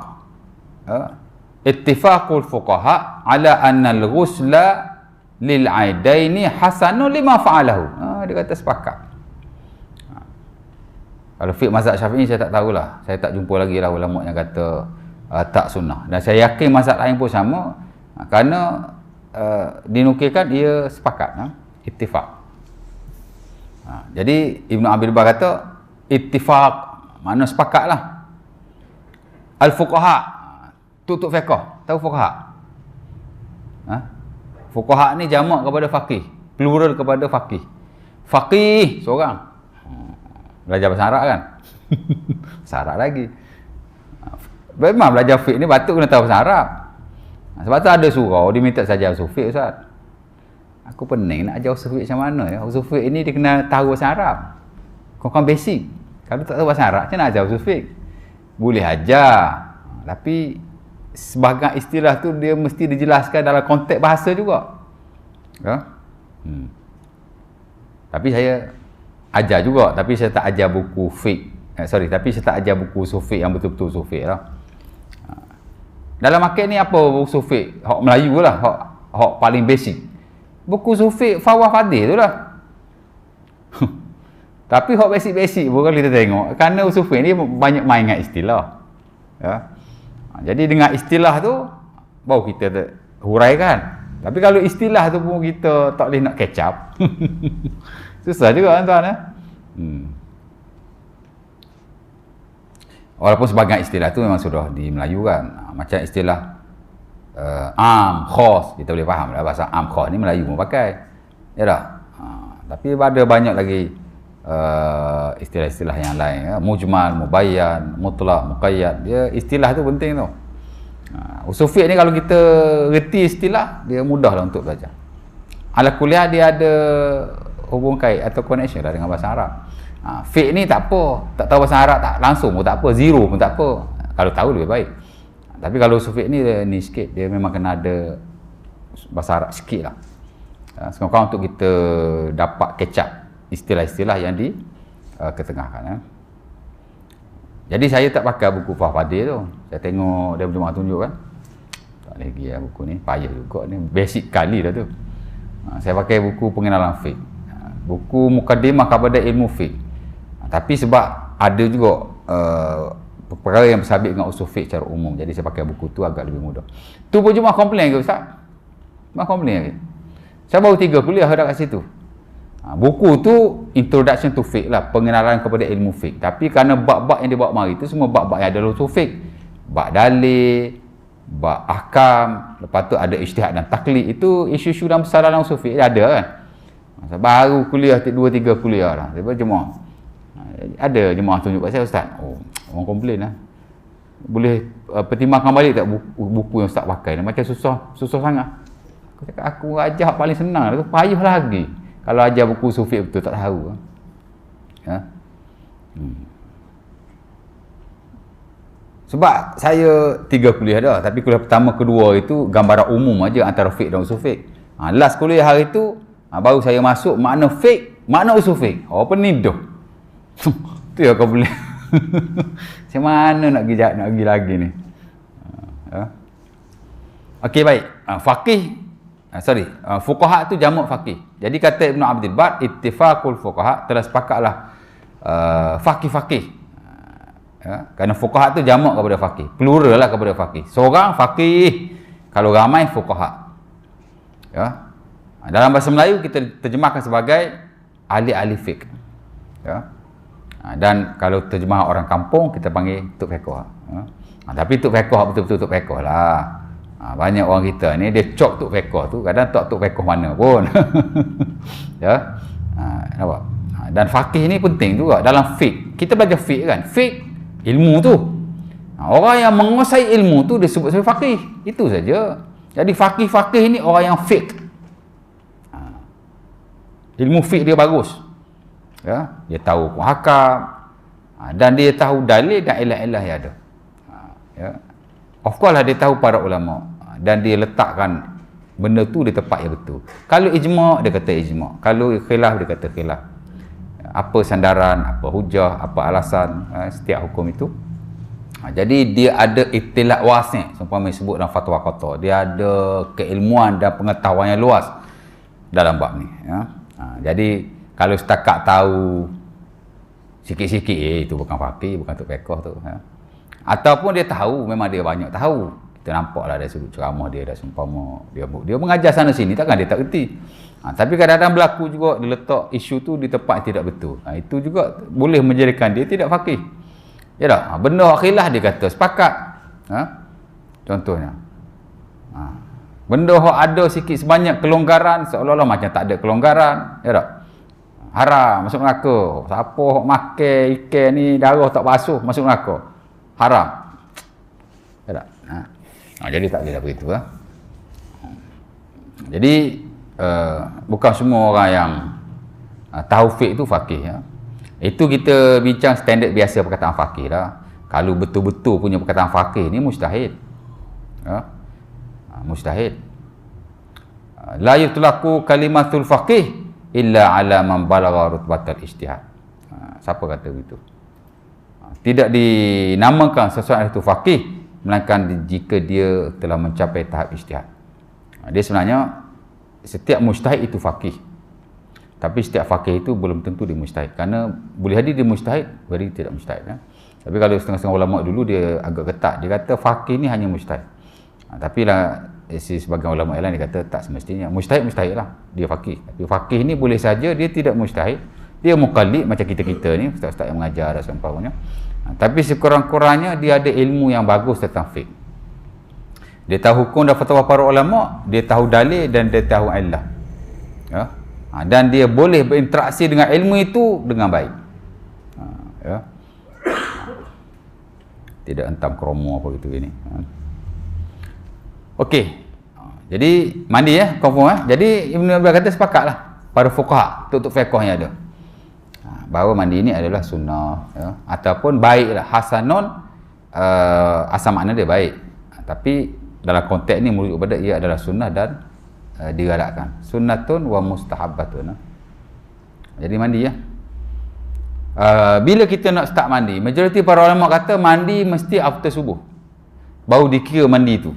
Ittifaqul fuqaha ala anna al-ghusla lil aidaini hasanun lima fa'alahu. Dia kata sepakat. Kalau fiqh mazhab Syafi'i saya tak tahulah. Saya tak jumpa lagi lah ulama yang kata tak sunnah. Dan saya yakin mazhab lain pun sama, kerana dinukilkan ia sepakat, ittifaq. Jadi Ibnu Abdul Bar kata ittifaq, makna sepakatlah. Al-fuqaha, tutup fiqh. Tahu fuqaha? Fuqaha ni jamak kepada faqih, plural kepada faqih. Faqih seorang. Belajar bahasa Arab kan? Bahasa Arab lagi. Memang belajar fiqh ni patut kena tahu bahasa Arab. Sebab tu ada surau dia minta saja usul fiqh Ustaz. Aku pening nak ajar usul fiqh macam mana ya. Usul fiqh ni dia kena tahu bahasa Arab. Kau basic. Kalau tak tahu bahasa Arab macam mana ajar usul fiqh? Boleh ajar. Tapi sebagai istilah tu dia mesti dijelaskan dalam konteks bahasa juga. Ya? Tapi saya ajar juga, tapi saya tak ajar buku fiqh. Tapi saya tak ajar buku usul fiqh yang betul-betul usul fiqh lah. Dalam market ni apa usul fiqh? Hak Melayu lah, hak paling basic. Buku usul fiqh Fawah Fadil tu lah. Tapi hak basic-basic pun kalau kita tengok, kerana usul fiqh ni banyak main dengan istilah. Ya. Jadi dengan istilah tu baru kita huraikan. Tapi kalau istilah tu pun kita tak boleh nak catch up. Susah juga tuan-tuan. Walaupun sebagian istilah tu memang sudah di Melayu kan. Macam istilah am, khos, kita boleh faham lah bahasa am, khos ni Melayu pun pakai. Ya tak? Tapi ada banyak lagi istilah-istilah yang lain, ya. Mujmal, mubayyan, mutlak, muqayyad. Dia istilah tu penting tu. Usul fiqh ni kalau kita reti istilah, dia mudahlah untuk belajar. Ala kuliah dia ada hubung kait atau connection lah dengan bahasa Arab. Fiqh ni tak apa, tak tahu bahasa Arab tak langsung pun tak apa, zero pun tak apa. Kalau tahu lebih baik. Tapi kalau usul fiqh ni sikit, dia memang kena ada bahasa Arab sikit lah. Sekarang untuk kita dapat catch up istilah-istilah yang ketengahkan. Jadi saya tak pakai buku Fah Fadil tu. Saya tengok dia berjemaah tunjuk kan. Tak lagi ya buku ni, payah juga ni. Basic kali dah tu. Saya pakai buku pengenalan fiqh. Buku Mukaddimah kepada ilmu fiqh. Tapi sebab ada juga perkara yang bersabit dengan usul fiqh secara umum. Jadi saya pakai buku tu agak lebih mudah. Tu pun jemaah komplain ke Ustaz? Jemaah komplain lagi. Saya baru 3 kuliah dah kat situ. Buku tu Introduction to Fiqh lah, pengenalan kepada ilmu fiqh. Tapi kerana bab-bab yang dia bawa mari tu semua bab-bab yang ada dalam usul fiqh. Bab dalil, bab ahkam, lepas tu ada ijtihad dan taklid. Itu isu-isu dalam besar dalam usul fiqh ada kan. Baru kuliah 2-3 kuliah lah. Sebab jemaah. Ada jemaah tunjuk kat saya, Ustaz. Oh, orang komplain lah. Boleh pertimbangkan balik tak buku yang Ustaz pakai ni? Macam susah sangat. Aku cakap, aku ajar paling senang. Itu payah lagi. Kalau ajar buku sufi betul tak tahu. Sebab saya 3 kuliah dah. Tapi kuliah pertama, kedua itu gambaran umum aja antara fiqh dan usul fiqh. Last kuliah hari tu, baru saya masuk makna fiqh, makna usul fiqh. Apa ni dah? Tu ya kau boleh. Macam mana nak pergi lagi ni? Okey, baik. Faqih, fuqaha tu jamak faqih. Jadi kata Ibn Abdul Bar, ittifaqul fuqaha, telah sepakatlah faqih-faqih. Kerana fuqaha tu jamak kepada faqih, plural lah kepada faqih. Seorang faqih, kalau ramai fuqaha. Ya. Dalam bahasa Melayu kita terjemahkan sebagai ahli-ahli fiqh. Ya. Dan kalau terjemah orang kampung kita panggil tuk fiqh. Tapi tuk fiqh betul-betul tuk fiqh lah. Banyak orang kita ni dia cok tuk fiqh tu, kadang tak tuk fiqh mana pun. Ya. Nampak? Dan faqih ni penting juga dalam fiqh. Kita belajar fiqh kan. Fiqh ilmu tu. Orang yang menguasai ilmu tu dia sebut sebagai faqih. Itu saja. Jadi faqih ni orang yang fiqh. Ilmu fiqh dia bagus. Ya, dia tahu hukum hakam, dan dia tahu dalil dan ilah-ilah yang ada. Ya. Of course lah dia tahu para ulama, dan dia letakkan benda tu di tempat yang betul. Kalau ijma' dia kata ijma', kalau khilaf dia kata khilaf. Apa sandaran, apa hujah, apa alasan setiap hukum itu. Jadi dia ada iktilaf wasi', seumpama disebut dalam fatwa qata. Dia ada keilmuan dan pengetahuan yang luas dalam bab ni, ya. Jadi kalau setakat tahu sikit-sikit, itu bukan faqih, bukan tuk fiqh tu, ya. Ataupun dia tahu, memang dia banyak tahu. Kita nampaklah dari sudut ceramah dia, dah seumpama dia mengajar sana sini, takkan dia tak erti. Tapi kadang-kadang berlaku juga dia letak isu tu di tempat yang tidak betul. Itu juga boleh menjadikan dia tidak faqih. Ya tak? Benda khilaf dia kata sepakat. Contohnya. Benda yang ada sikit sebanyak kelonggaran, seolah-olah macam tak ada kelonggaran. Ya tak? Haram, masuk neraka. Siapa yang makan ikan ni darah tak basuh, masuk neraka. Haram. Ya tak? Jadi tak boleh begitu. Jadi bukan semua orang yang tahu fiqh itu faqih, ya. Itu kita bincang standard biasa perkataan faqih lah. Kalau betul-betul punya perkataan faqih ni mustahil. Ya. Mustahil. La yutlaqu kalimatul faqih illa ala man balagha rutbatal ijtihad. Siapa kata begitu? Tidak dinamakan seseorang itu faqih melainkan jika dia telah mencapai tahap ijtihad. Dia sebenarnya setiap mujtahid itu faqih. Tapi setiap faqih itu belum tentu dia mujtahid. Kerana boleh jadi dia mujtahid, boleh tidak mujtahid. Ya? Tapi kalau setengah-setengah ulama dulu dia agak ketat. Dia kata faqih ni hanya mujtahid. Tapi lah sebagian ulama lain dia kata tak semestinya. Mujtahid lah, dia faqih. Tapi faqih ni boleh saja dia tidak mujtahid. Dia muqallid macam kita-kita ni, ustaz-ustaz yang mengajar dan seumpamanya. Tapi sekurang-kurangnya dia ada ilmu yang bagus tentang fiqh. Dia tahu hukum dan fatwa para ulama, dia tahu dalil dan dia tahu illah. Ya. Dan dia boleh berinteraksi dengan ilmu itu dengan baik. Ya. Tidak entam kromo apa gitu ini. Okey. Jadi mandi ya, confirm. Jadi Ibn Abbas kata sepakatlah para fuqaha, tutup fiqhnya ada. Bahawa mandi ini adalah sunnah, ya. Ataupun baiklah, hasanun, asal makna dia baik. Tapi dalam konteks ni merujuk kepada ia adalah sunnah dan digalakkan. Sunnatun wa mustahabbatun. Jadi mandi ya. Bila kita nak start mandi, majoriti para ulama kata mandi mesti after subuh, baru dikira mandi itu.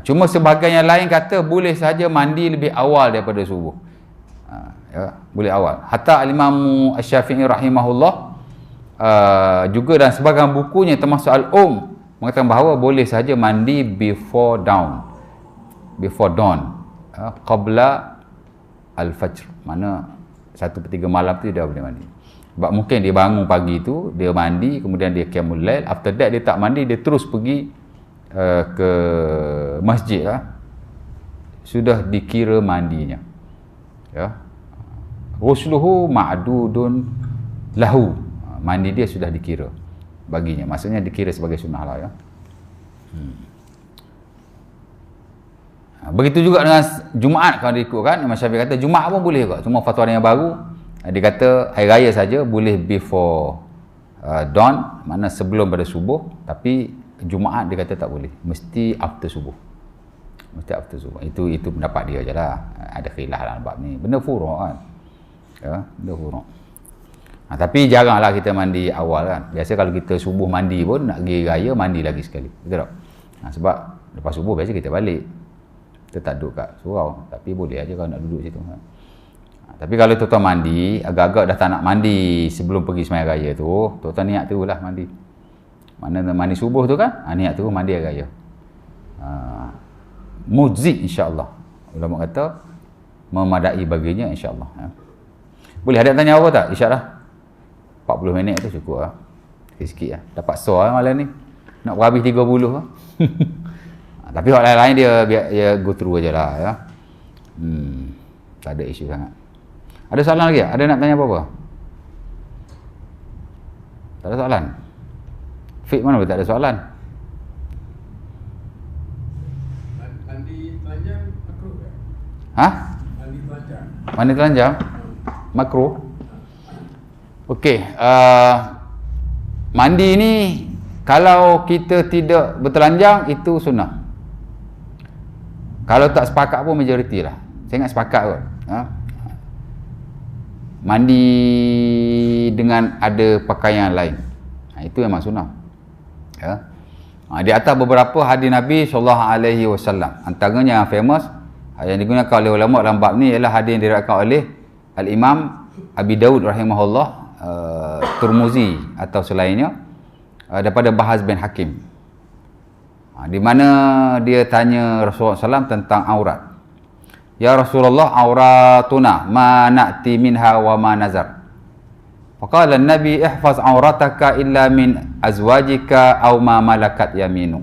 Cuma sebahagian yang lain kata boleh saja mandi lebih awal daripada subuh. Ya, boleh awal. Hatta Imam Asy-Syafi'i rahimahullah juga dan sebahagian bukunya termasuk Al-Um mengatakan bahawa boleh saja mandi before dawn, qabla al-fajr, mana 1/3 malam tu dia dah boleh mandi. Sebab mungkin dia bangun pagi tu, dia mandi, kemudian dia qiyamul lail, after that dia tak mandi, dia terus pergi ke masjid lah, sudah dikira mandinya. Ya, ghusluhu ma'dudun lahu, mandi dia sudah dikira baginya, maksudnya dikira sebagai sunnah lah ya. Begitu juga dengan Jumaat kalau diikutkan, Imam Syafi'i kata Jumaat pun boleh juga, cuma fatwa yang baru dia kata hari raya saja boleh before dawn, mana sebelum pada subuh, tapi Jumaat dia kata tak boleh, mesti after subuh. Mesti after subuh. Itu pendapat dia ajalah. Ada khilaf dalam bab ni. Benda furu' kan. Ya, benda furu'. Tapi jaranglah kita mandi awal kan. Biasa kalau kita subuh mandi pun nak pergi raya mandi lagi sekali. Betul tak? Sebab lepas subuh biasa kita balik. Kita tak duduk kat surau, tapi boleh aja kalau nak duduk situ. Tapi kalau tuan-tuan mandi, agak-agak dah tak nak mandi sebelum pergi sembahyang raya tu, tuan-tuan niat tu lah mandi. Mana mandi subuh tu kan? Niat tu mandi hari raya. Mujzi insya-Allah. Ulama kata memadai baginya insya-Allah. Boleh ada tanya apa tak? Isyak dah. 40 minit tu cukup lah. Sikit-sikit lah. Dapat soal malam ni. Nak berhabis 30 lah. Tapi orang lain dia go through je lah ya. Tak ada isu sangat. Ada soalan lagi tak? Ada nak tanya apa-apa? Tak ada soalan? Fik mana boleh tak ada soalan? Mandi telanjang makruh ke? Ha? Mandi telanjang. Mandi telanjang? Makruh? Okey, mandi ni kalau kita tidak bertelanjang itu sunnah. Kalau tak sepakat pun majoriti lah. Saya ingat sepakat kot. Mandi dengan ada pakaian lain. Itu memang sunnah. Ya. Di atas beberapa hadis Nabi SAW. Antaranya yang famous yang digunakan oleh ulama dalam bab ni ialah hadis yang diriwayatkan oleh Al-Imam Abi Daud rahimahullah, Turmuzi atau selainnya, daripada Bahaz bin Hakim, di mana dia tanya Rasulullah SAW tentang aurat. Ya Rasulullah, auratuna ma na'ti minha wa ma nazar. Faqala Nabi, ihfaz aurataka illa min azwajika aw ma malakat yaminu.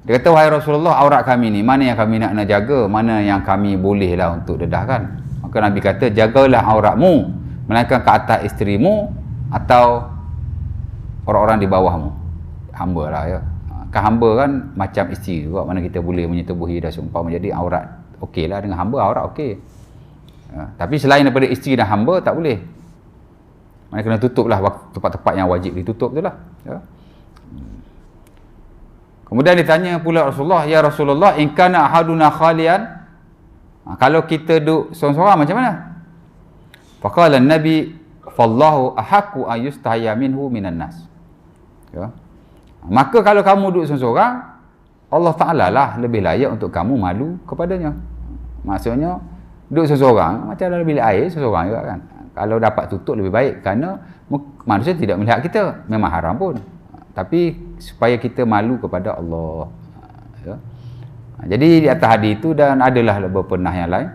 Dia kata, wahai Rasulullah, aurat kami ni mana yang kami nak jaga, mana yang kami bolehlah untuk dedahkan. Maka Nabi kata, jagalah auratmu, melainkan ke atas isterimu atau orang-orang di bawahmu. Hamba lah ya. Kan hamba kan macam isteri juga, mana kita boleh menyetubuhi dan seumpama. Jadi aurat okey lah, dengan hamba aurat okey. Tapi selain daripada isteri dan hamba tak boleh. Mana kena tutup lah tempat-tempat yang wajib ditutup tu lah ya. Kemudian ditanya pula Rasulullah, ya Rasulullah, in kana ahaduna khalian, kalau kita duduk seorang-seorang macam mana? Faqala Nabi, fallahu ahaqqu ayustahya minhu minan nas. Ya. Maka kalau kamu duduk seorang-seorang, Allah Ta'ala lah lebih layak untuk kamu malu kepadanya. Maksudnya duduk seorang-seorang macam dalam bilik air seorang-seorang juga kan. Kalau dapat tutup lebih baik, kerana manusia tidak melihat kita, memang haram pun, tapi supaya kita malu kepada Allah ya. Jadi di atas hadis itu, dan adalah beberapa nah yang lain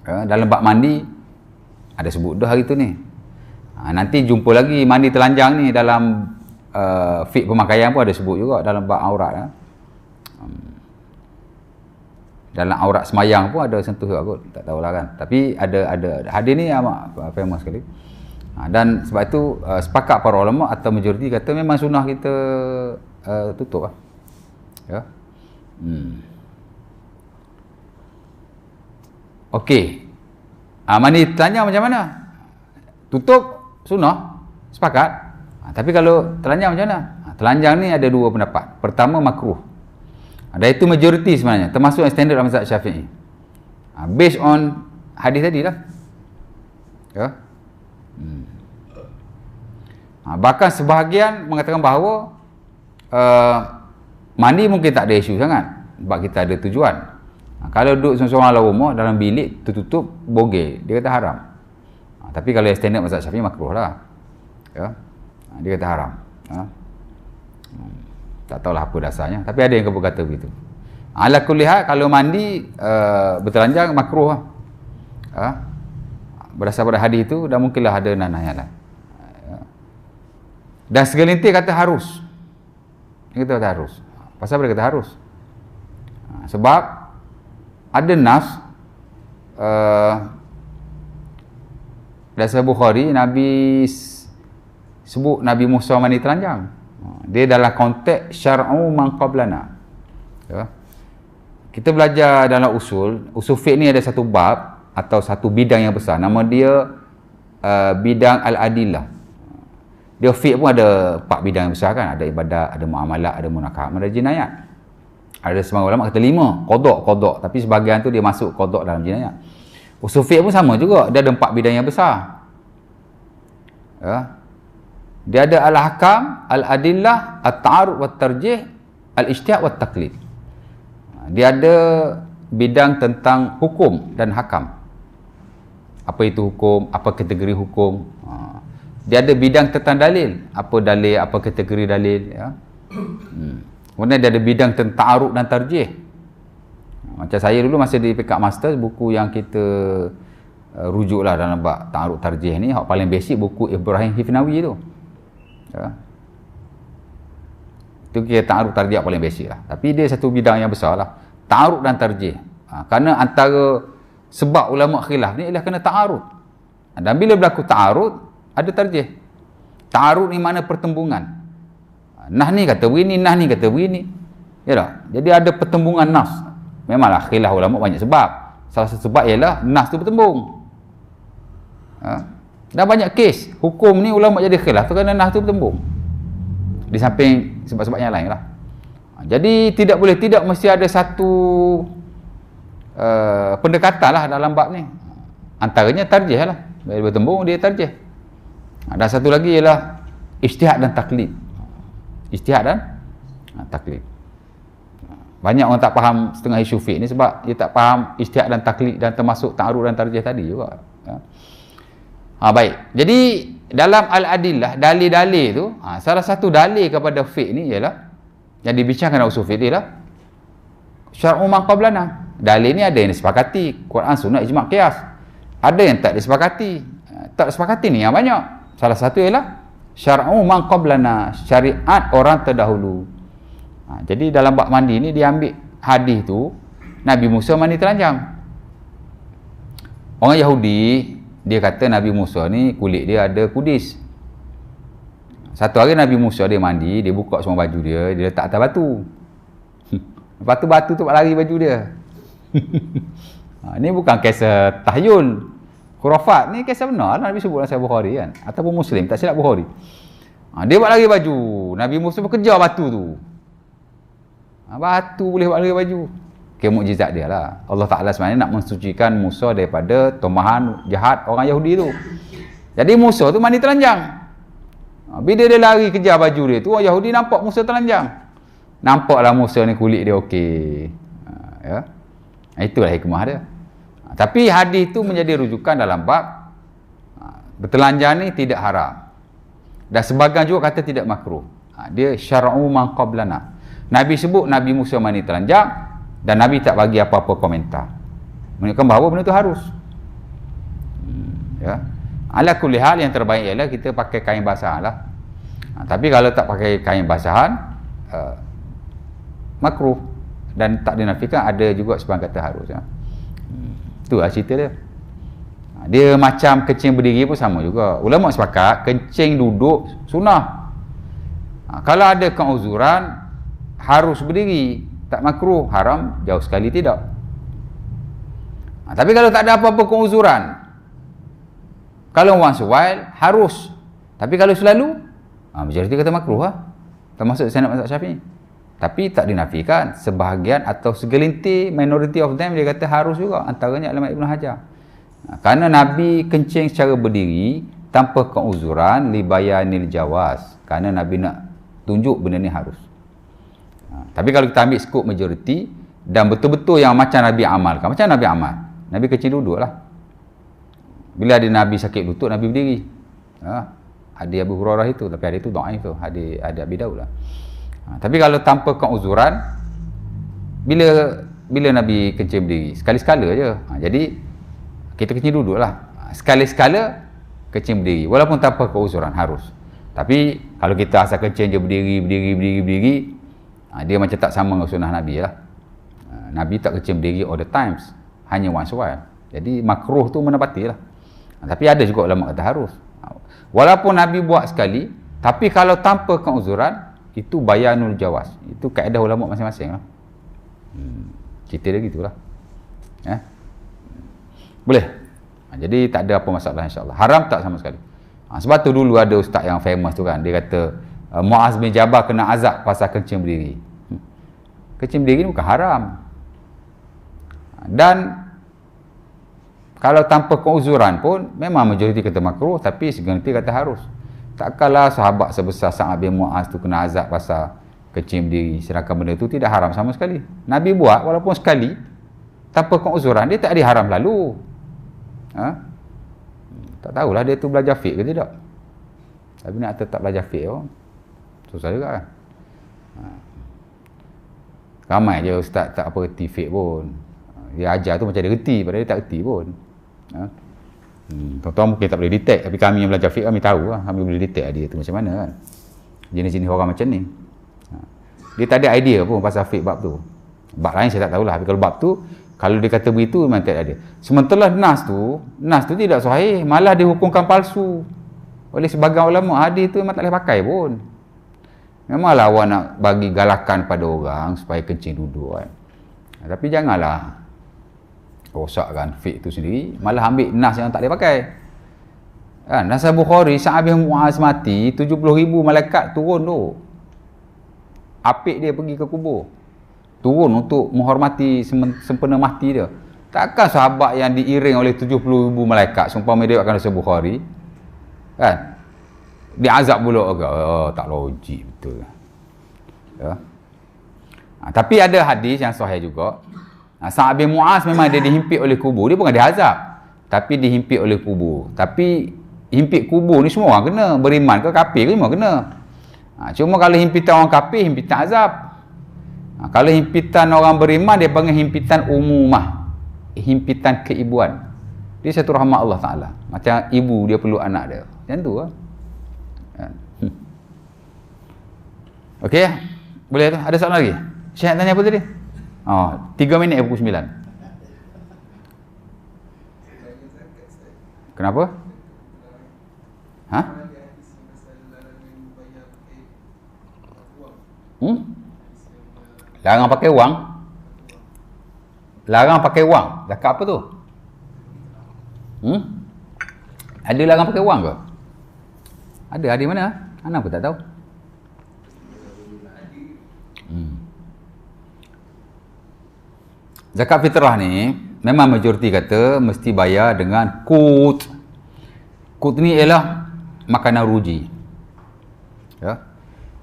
ya, dalam bab mandi ada sebut dah hari tu ni. Nanti jumpa lagi mandi telanjang ni dalam fiqh pemakaian pun ada sebut juga dalam bab aurat ya. Dalam aurat semayang pun ada sentuh juga kot, tak tahulah kan. Tapi ada hadis ni amat famous sekali. Dan sebab itu sepakat para ulama atau majoriti kata memang sunnah kita tutup lah. Ya. Okey. Mandi telanjang macam mana? Tutup sunnah, sepakat. Tapi kalau telanjang macam mana? Telanjang ni ada dua pendapat. Pertama makruh. Dan itu majoriti sebenarnya, termasuk yang standard dalam mazhab Syafi'i. Based on hadis tadi lah. Ya. Bahkan sebahagian mengatakan bahawa mandi mungkin tak ada isu sangat sebab kita ada tujuan. Kalau duduk seorang-seorang dalam rumah, dalam bilik tertutup, bogel, dia kata haram. Tapi kalau yang standard mazhab Syafi'i makruh lah. Ya. Dia kata haram. Tak tahulah apa dasarnya, tapi ada yang berkata begitu. Ala kulli hal, kalau mandi bertelanjang makruh lah. Berdasar pada hadis itu, dan mungkinlah ada nanah yang lain. Dan segelintir kata harus. Dia kata harus. Pasal apa dia kata harus? Sebab ada nas dasar Bukhari, Nabi sebut Nabi Musa mandi telanjang. Dia dalam konteks syar'u man qablana. Ya. Kita belajar dalam usul fiqh ni ada satu bab atau satu bidang yang besar, nama dia bidang al-adillah. Dia fiqh pun ada 4 bidang yang besar kan, ada ibadat, ada muamalat, ada munakahat, ada jinayat. Ada semua ulama kata 5, qada', tapi sebahagian tu dia masuk qada' dalam jinayat. Usul fiqh pun sama juga, dia ada 4 bidang yang besar. Ya. Dia ada al-ahkam, al-adillah, at-ta'arud wa tarjih, al-ijtihad wa taqlid. Dia ada bidang tentang hukum dan hakam. Apa itu hukum, apa kategori hukum. Dia ada bidang tentang dalil, apa kategori dalil, ya. Kemudian dia ada bidang tentang ta'arud dan tarjih. Macam saya dulu masa di Pekat Master, buku yang kita rujuklah dalam bab ta'arud tarjih ni, yang paling basic buku Ibrahim Hifnawi tu. Ya. Itu kira ta'arud tarjih paling basic lah. Tapi dia satu bidang yang besar lah, ta'arud dan tarjih. Kerana antara sebab ulama khilaf ni ialah kena ta'arud. Dan bila berlaku ta'arud, ada tarjih. Ta'arud ni mana pertembungan. Nah ni kata begini, nah ni kata begini. Ya tak? Jadi ada pertembungan nas. Memanglah khilaf ulama banyak sebab. Salah satu sebab ialah nas tu bertembung. Dan banyak kes hukum ni ulama jadi khilaf tu kerana nas tu bertembung. Di samping sebab-sebab yang lain lah. Jadi tidak mesti ada satu pendekatan lah dalam bab ni. Antaranya tarjih lah. Bila bertembung dia tarjih. Dan satu lagi ialah ijtihad dan taklid. Ijtihad dan taklid. Banyak orang tak faham setengah isu fiqh ni sebab dia tak faham ijtihad dan taklid dan termasuk ta'arud dan tarjih tadi juga. Baik. Jadi dalam al-adillah, dalil-dalil tu, salah satu dalil kepada fiqh ni ialah yang dibincangkan dalam usul fiqh ialah syar'u man qablana. Dalil ni ada yang disepakati, Quran, Sunnah, ijma', qiyas. Ada yang tak disepakati. Tak disepakati ni yang banyak. Salah satu ialah syar'u man qablana, syariat orang terdahulu. Jadi dalam bab mandi ni dia ambil hadis tu, Nabi Musa mandi telanjang. Orang Yahudi dia kata Nabi Musa ni kulit dia ada kudis. Satu hari Nabi Musa dia mandi, dia buka semua baju dia, dia letak atas batu. Lepas tu batu tu lari baju dia. Ni bukan kisah tahyul, khurafat, ni kisah benar lah, Nabi sebut dalam Sahih Bukhari kan, ataupun Muslim, tak silap Bukhari. Dia buat lari baju, Nabi Musa pun kejar batu tu. Batu boleh buat lari baju. Okay, mukjizat dia lah. Allah Ta'ala sebenarnya nak mensucikan Musa daripada tomahan jahat orang Yahudi tu. Jadi Musa tu mandi telanjang. Bila dia lari kejar baju dia tu, orang Yahudi nampak Musa telanjang. Nampaklah Musa ni kulit dia okey. Ya. Itulah hikmah dia. Tapi hadis tu menjadi rujukan dalam bab bertelanjang ni tidak haram. Dan sebagian juga kata tidak makruh. Dia syar'u man qablana. Nabi sebut Nabi Musa mandi telanjang dan Nabi tak bagi apa-apa komentar. Menunjukkan bahawa benda tu harus. Ya. Ala kulli hal yang terbaik ialah kita pakai kain basahan lah. Tapi kalau tak pakai kain basahan, makruh. dan tak dinafikan ada juga sebahagian kata harus ya. Itulah cerita dia. Dia macam kencing berdiri pun sama juga. Ulama sepakat kencing duduk sunnah. Kalau ada keuzuran harus berdiri, tak makruh, haram jauh sekali tidak. Tapi kalau tak ada apa-apa keuzuran, kalau once a while harus. Tapi kalau selalu, majoriti kata makruh lah. Termasuk sanad mazhab Syafi'i. Tapi tak dinafikan, sebahagian atau segelintir minority of them dia kata harus juga, antaranya Alama Ibn Hajar. Kerana Nabi kencing secara berdiri tanpa keuzuran li bayanil jawaz. Kerana Nabi nak tunjuk benda ni harus. Tapi kalau kita ambil skop majoriti dan betul-betul yang macam Nabi amalkan, macam Nabi amal, Nabi kencing duduk lah. Bila ada Nabi sakit lutut, Nabi berdiri. Hadis Abu Hurairah itu, tapi hadis itu dhaif tu, hadis Abi Daud lah. Tapi kalau tanpa keuzuran, bila Nabi kencing berdiri, sekali-sekala je. Jadi kita kencing duduk lah. Sekali-sekala kencing berdiri, walaupun tanpa keuzuran harus. Tapi kalau kita asal kencing je berdiri, dia macam tak sama dengan sunnah Nabi lah. Nabi tak kencing berdiri all the times, hanya once a while. Jadi makruh tu menepati lah. Tapi ada juga ulama kata harus. Walaupun Nabi buat sekali, tapi kalau tanpa keuzuran, itu bayanul jawaz. Itu kaedah ulama masing-masing lah. Cerita dia gitulah. Boleh? Jadi tak ada apa masalah insyaAllah. Haram tak sama sekali. Sebab tu dulu ada ustaz yang famous tu kan, dia kata Muaz bin Jabal kena azab pasal kencing berdiri. Kencing berdiri ni bukan haram. Dan kalau tanpa keuzuran pun memang majoriti kata makruh, tapi segelintir kata harus. Takkanlah sahabat sebesar Sa'ad bin Muaz tu kena azab pasal kencing berdiri, sedangkan benda tu tidak haram sama sekali. Nabi buat walaupun sekali tanpa keuzuran, dia tak ada haram lalu. Tak tahulah dia tu belajar fiqh ke tidak. Tapi nak tetap belajar fiqh pun susah juga kan. Ramai je ustaz tak apa reti fiqh pun. Dia ajar tu macam dia reti, padahal dia tak reti pun. Tuan-tuan mungkin tak boleh detect, tapi kami yang belajar fiqh kami tahu lah, kami boleh detect dia tu macam mana kan. Jenis-jenis orang macam ni. Dia tak ada idea pun pasal fiqh bab tu. Bab lain saya tak tahulah, tapi kalau bab tu, kalau dia kata begitu memang tak ada. Sementara nas tu tidak sahih, malah dihukumkan palsu oleh sebagian ulama. Hadis tu memang tak boleh pakai pun. Memanglah awak nak bagi galakan pada orang supaya kencing duduk kan. Tapi janganlah rosakkan fiqh tu sendiri, malah ambil nas yang tak boleh pakai. Kan, nas Bukhari, Sa'ad bin Muaz mati, 70,000 malaikat turun tu. Apik dia pergi ke kubur. Turun untuk menghormati sempena mati dia. Takkan sahabat yang diiring oleh 70,000 malaikat, seumpama dia akan nas Bukhari, kan, diazab pula agak. Tak logik betul. Ya. Tapi ada hadis yang sahih juga. Sa'ad bin Muaz memang dia dihimpit oleh kubur. Dia bukan diazab, tapi dihimpit oleh kubur. Tapi himpit kubur ni semua orang kena, beriman ke kafir ke semua kena. Cuma kalau himpitan orang kafir, himpitan azab. Kalau himpitan orang beriman, dia panggil himpitan umumah, himpitan keibuan. Dia satu rahmat Allah Ta'ala. Macam ibu dia perlu anak dia, macam tu lah. Okey, boleh tu? Ada soalan lagi? Syekh tanya apa tadi? 3 minit pukul 9. Kenapa? Larang pakai wang? Larang pakai wang? Zakat apa tu? Ada larang pakai wang ke? Ada mana? Ana pun tak tahu. Zakat fitrah ni memang majoriti kata mesti bayar dengan qut. Qut ni ialah makanan ruji. Ya.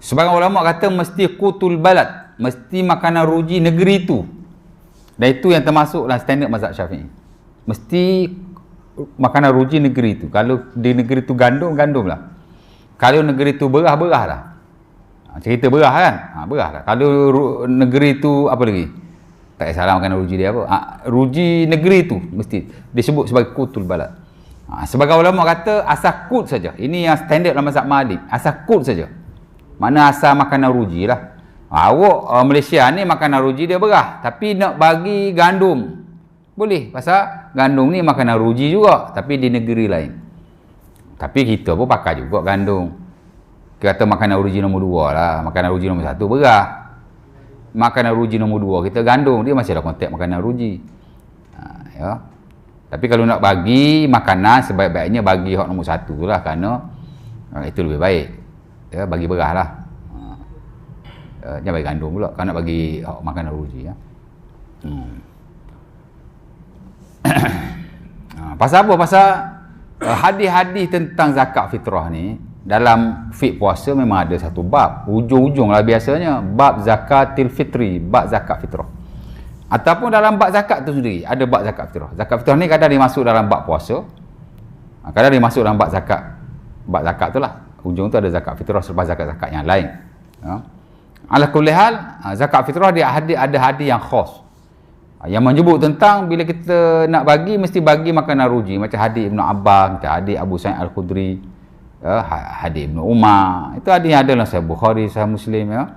Sebagian ulama kata mesti qutul balad, mesti makanan ruji negeri itu. Dan itu yang termasuk dalam standard mazhab Syafi'i. Mesti makanan ruji negeri itu. Kalau di negeri itu gandum lah. Kalau negeri itu berah lah. Cerita berah kan? Berah lah. Kalau negeri itu apa lagi? Tak salah makan ruji dia apa. Ruji negeri itu mesti disebut sebagai qutul balad. Sebagai ulama kata asal qut saja. Ini yang standard dalam mazhab Malik. Asal qut saja. Mana asal makanan ruji lah. Awak Malaysia ni makanan ruji dia berah, tapi nak bagi gandum boleh, pasal gandum ni makanan ruji juga, tapi di negeri lain. Tapi kita pun pakai juga gandum. Kita kata makanan ruji nombor 2 lah, makanan ruji nombor 1 berah. Makanan ruji nombor 2 kita gandum, dia masih ada konteks makanan ruji. Ya. Tapi kalau nak bagi makanan, sebaik-baiknya bagi hak nombor 1 tu lah, kerana itu lebih baik. Ya, bagi berah lah. Jangan bagi gandum pula, kalau nak bagi hak makanan ruji. Ya. Pasal apa? Pasal hadis-hadis tentang zakat fitrah ni dalam fiqh puasa memang ada satu bab, ujung-ujung lah biasanya, bab zakatil fitri, bab zakat fitrah. Ataupun dalam bab zakat tu sendiri ada bab zakat fitrah. Zakat fitrah ni kadang dimasuk dalam bab puasa, kadang dimasuk dalam bab zakat. Bab zakat tu lah, ujung tu ada zakat fitrah selepas zakat-zakat yang lain. Ala kulli hal, zakat fitrah dia ada hadis yang khas yang menyebut tentang bila kita nak bagi mesti bagi makanan ruji, macam hadis Ibnu Abbas, macam hadis Abu Sa'id Al-Khudri, hadis Ibnu Umar. Itu hadis yang ada dalam Sahih Bukhari, Sahih Muslim, ya.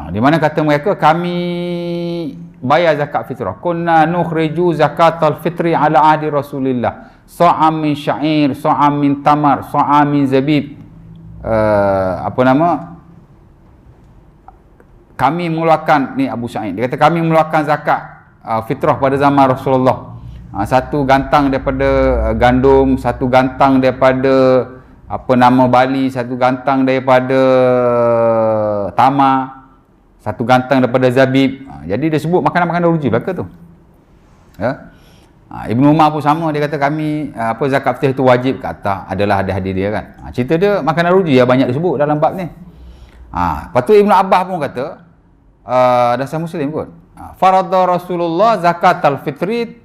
Di mana kata mereka, kami bayar zakat fitrah. Kunna nukhriju zakatal fitri ala ahdi Rasulillah. Sa'am min sya'ir, sa'am min tamar, sa'am min zabib. Kami mengeluarkan, ni Abu Sa'id, dia kata kami mengeluarkan zakat fitrah pada zaman Rasulullah. Satu gantang daripada gandum, satu gantang daripada bali, satu gantang daripada tamar, satu gantang daripada zabib. Jadi dia sebut makanan-makanan ruji belaka tu. Ya. Ibnu Umar pun sama, dia kata kami zakat fitrah itu wajib ke atas, adalah hadis-hadis dia kan. Cerita dia makanan ruji ya banyak disebut dalam bab ni. Lepas tu Ibnu Abbas pun kata, dasar Muslim kot, farada Rasulullah zakatal fitri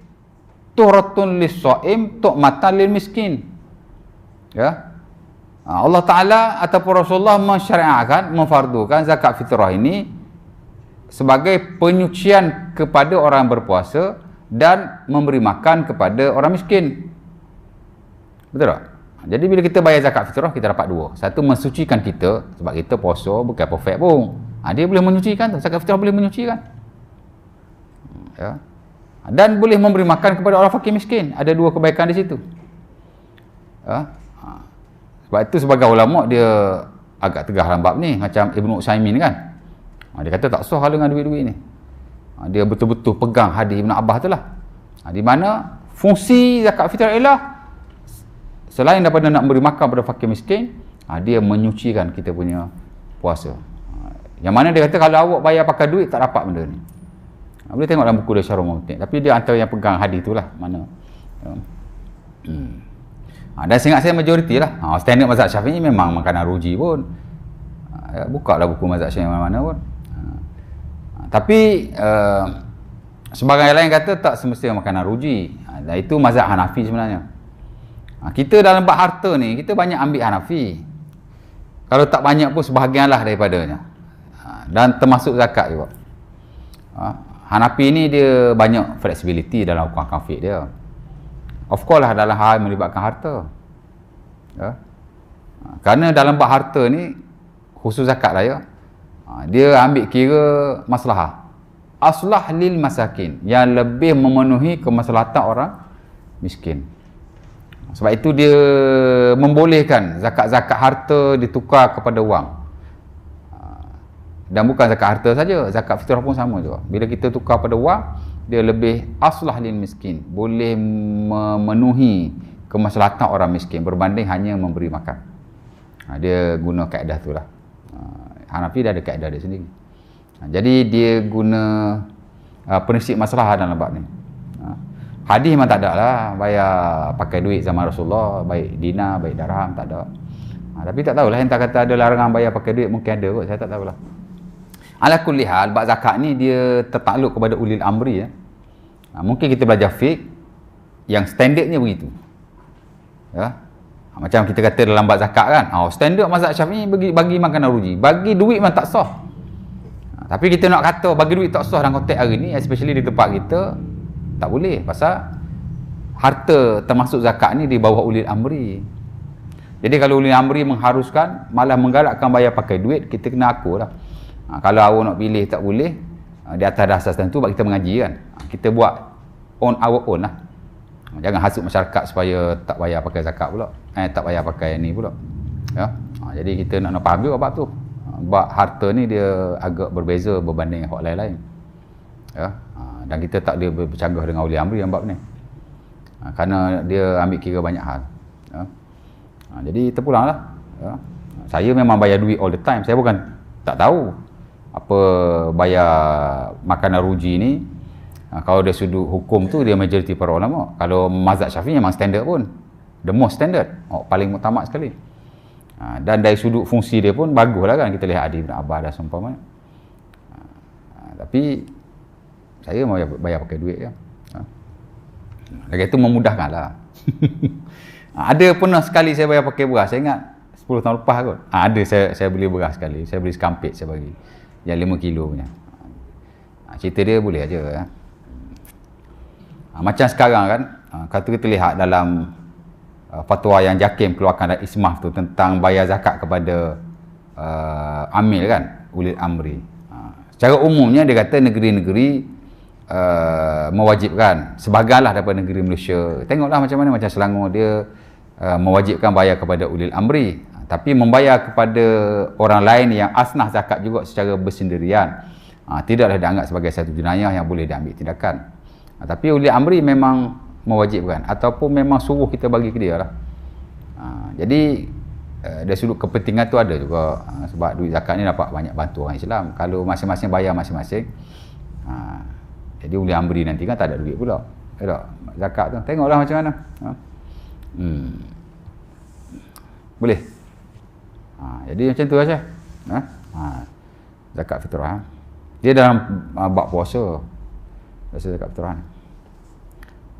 tuhratun lis-shaim tu'matan lil miskin. Ya. Allah Ta'ala ataupun Rasulullah mensyariatkan, memfardukan zakat fitrah ini sebagai penyucian kepada orang berpuasa dan memberi makan kepada orang miskin. Betul tak? Jadi bila kita bayar zakat fitrah, kita dapat dua. Satu, mensucikan kita, sebab kita puasa bukan perfect pun. Dia boleh menyucikan tu, zakat fitrah boleh menyucikan. Ya. Dan boleh memberi makan kepada orang fakir miskin. Ada dua kebaikan di situ. Ya. Sebab itu sebagai ulama dia agak tegah dalam bab ni, macam Ibnu Utsaimin kan. Dia kata tak sah dengan duit-duit ni. Dia betul-betul pegang hadis Ibnu Abbas tu lah. Di mana fungsi zakat fitrah ialah selain daripada nak beri makan pada fakir miskin, dia menyucikan kita punya puasa. Yang mana dia kata kalau awak bayar pakai duit tak dapat benda ni. Boleh tengok dalam buku dia Syarah Mumtaz. Tapi dia antara yang pegang hadis tu lah. Mana? Dan seingat saya majoriti lah. Standard mazhab Syafi'i memang makanan ruji pun. Buka lah buku mazhab Syafi'i mana-mana pun. Tapi sebagai lain kata tak semestinya makanan ruji. Dan itu mazhab Hanafi sebenarnya. Kita dalam bab harta ni, kita banyak ambil Hanafi. Kalau tak banyak pun sebahagianlah daripadanya. Dan termasuk zakat juga. Hanafi ni dia banyak flexibility dalam hukum kafir dia. Of course lah dalam hal melibatkan harta. Ya. Kerana dalam bab harta ni, khusus zakat lah ya, dia ambil kira maslahah. Aslah lil masakin, yang lebih memenuhi kemaslahatan orang miskin. Sebab itu dia membolehkan zakat-zakat harta ditukar kepada wang. Dan bukan zakat harta saja, zakat fitrah pun sama juga. Bila kita tukar pada wang, dia lebih aslah lil miskin, boleh memenuhi kemaslahatan orang miskin berbanding hanya memberi makan. Dia guna kaedah tu lah. Hanafi dah ada kaedah dia sendiri. Jadi dia guna prinsip maslahah dalam bab ni. Hadis memang tak ada lah bayar pakai duit zaman Rasulullah, baik dinar, baik dirham, tak ada. Tapi tak tahulah, entah kata ada larangan bayar pakai duit, mungkin ada kot, saya tak tahulah. Ala kulli hal, bab zakat ni dia tertakluk kepada ulil amri ya. Mungkin kita belajar fiqh yang standardnya begitu. Ya. Macam kita kata dalam bab zakat kan, standard mazhab Syafi'i bagi makanan ruji, bagi duit memang tak sah. Tapi kita nak kata bagi duit tak sah dalam konteks hari ni, especially di tempat kita, tak boleh, pasal harta termasuk zakat ni di bawah ulil amri. Jadi kalau ulil amri mengharuskan, malah menggalakkan bayar pakai duit, kita kena aku lah. Kalau awak nak pilih tak boleh, di atas dasar tertentu sebab kita mengaji kan. Kita buat on our own lah. Jangan hasut masyarakat supaya tak payah pakai zakat pula. Tak payah pakai ni pula. Ya. Jadi kita nak faham juga bab tu. Bab harta ni dia agak berbeza berbanding hak lain-lain. Ya. Dan kita tak boleh bercanggah dengan Uli Amri yang bab ni. Kerana dia ambil kira banyak hal. Ya. Jadi terpulanglah. Ya. Saya memang bayar duit all the time. Saya bukan tak tahu apa bayar makanan ruji ni. Kalau dari sudut hukum tu dia majoriti para ulama. Kalau mazhab Syafi'i memang standard pun. The most standard. Paling mutamak sekali. Dan dari sudut fungsi dia pun baguslah kan. Kita lihat Adi bin Abbas dan seumpamanya. Tapi saya mau bayar pakai duit je. Lagi itu memudahkan lah. Ada pernah sekali saya bayar pakai beras. Saya ingat 10 tahun lepas kot. Ada saya beli beras sekali. Saya beli sekampit saya bagi. Yang 5 kilo punya. Cerita dia boleh aja. Ya. Macam sekarang kan. Kalau kita lihat dalam fatwa yang JAKIM keluarkan dari ISMAF tu tentang bayar zakat kepada amil kan. Ulil Amri. Secara umumnya dia kata negeri-negeri mewajibkan sebagailah daripada negeri Malaysia. Tengoklah macam mana, macam Selangor dia mewajibkan bayar kepada ulil amri, tapi membayar kepada orang lain yang asnah zakat juga secara bersendirian tidaklah dianggap sebagai satu jenayah yang boleh diambil tindakan. Tapi ulil amri memang mewajibkan ataupun memang suruh kita bagi ke dia lah. Jadi dari sudut kepentingan tu ada juga, sebab duit zakat ni dapat banyak bantu orang Islam. Kalau masing-masing bayar masing-masing, jadi uli amri nanti kan tak ada duit pula. Tak zakat tu. Tengoklah macam mana. Boleh. Jadi macam tu Syekh. Zakat fitrah. Dia dalam bab puasa. Biasa zakat fitrah.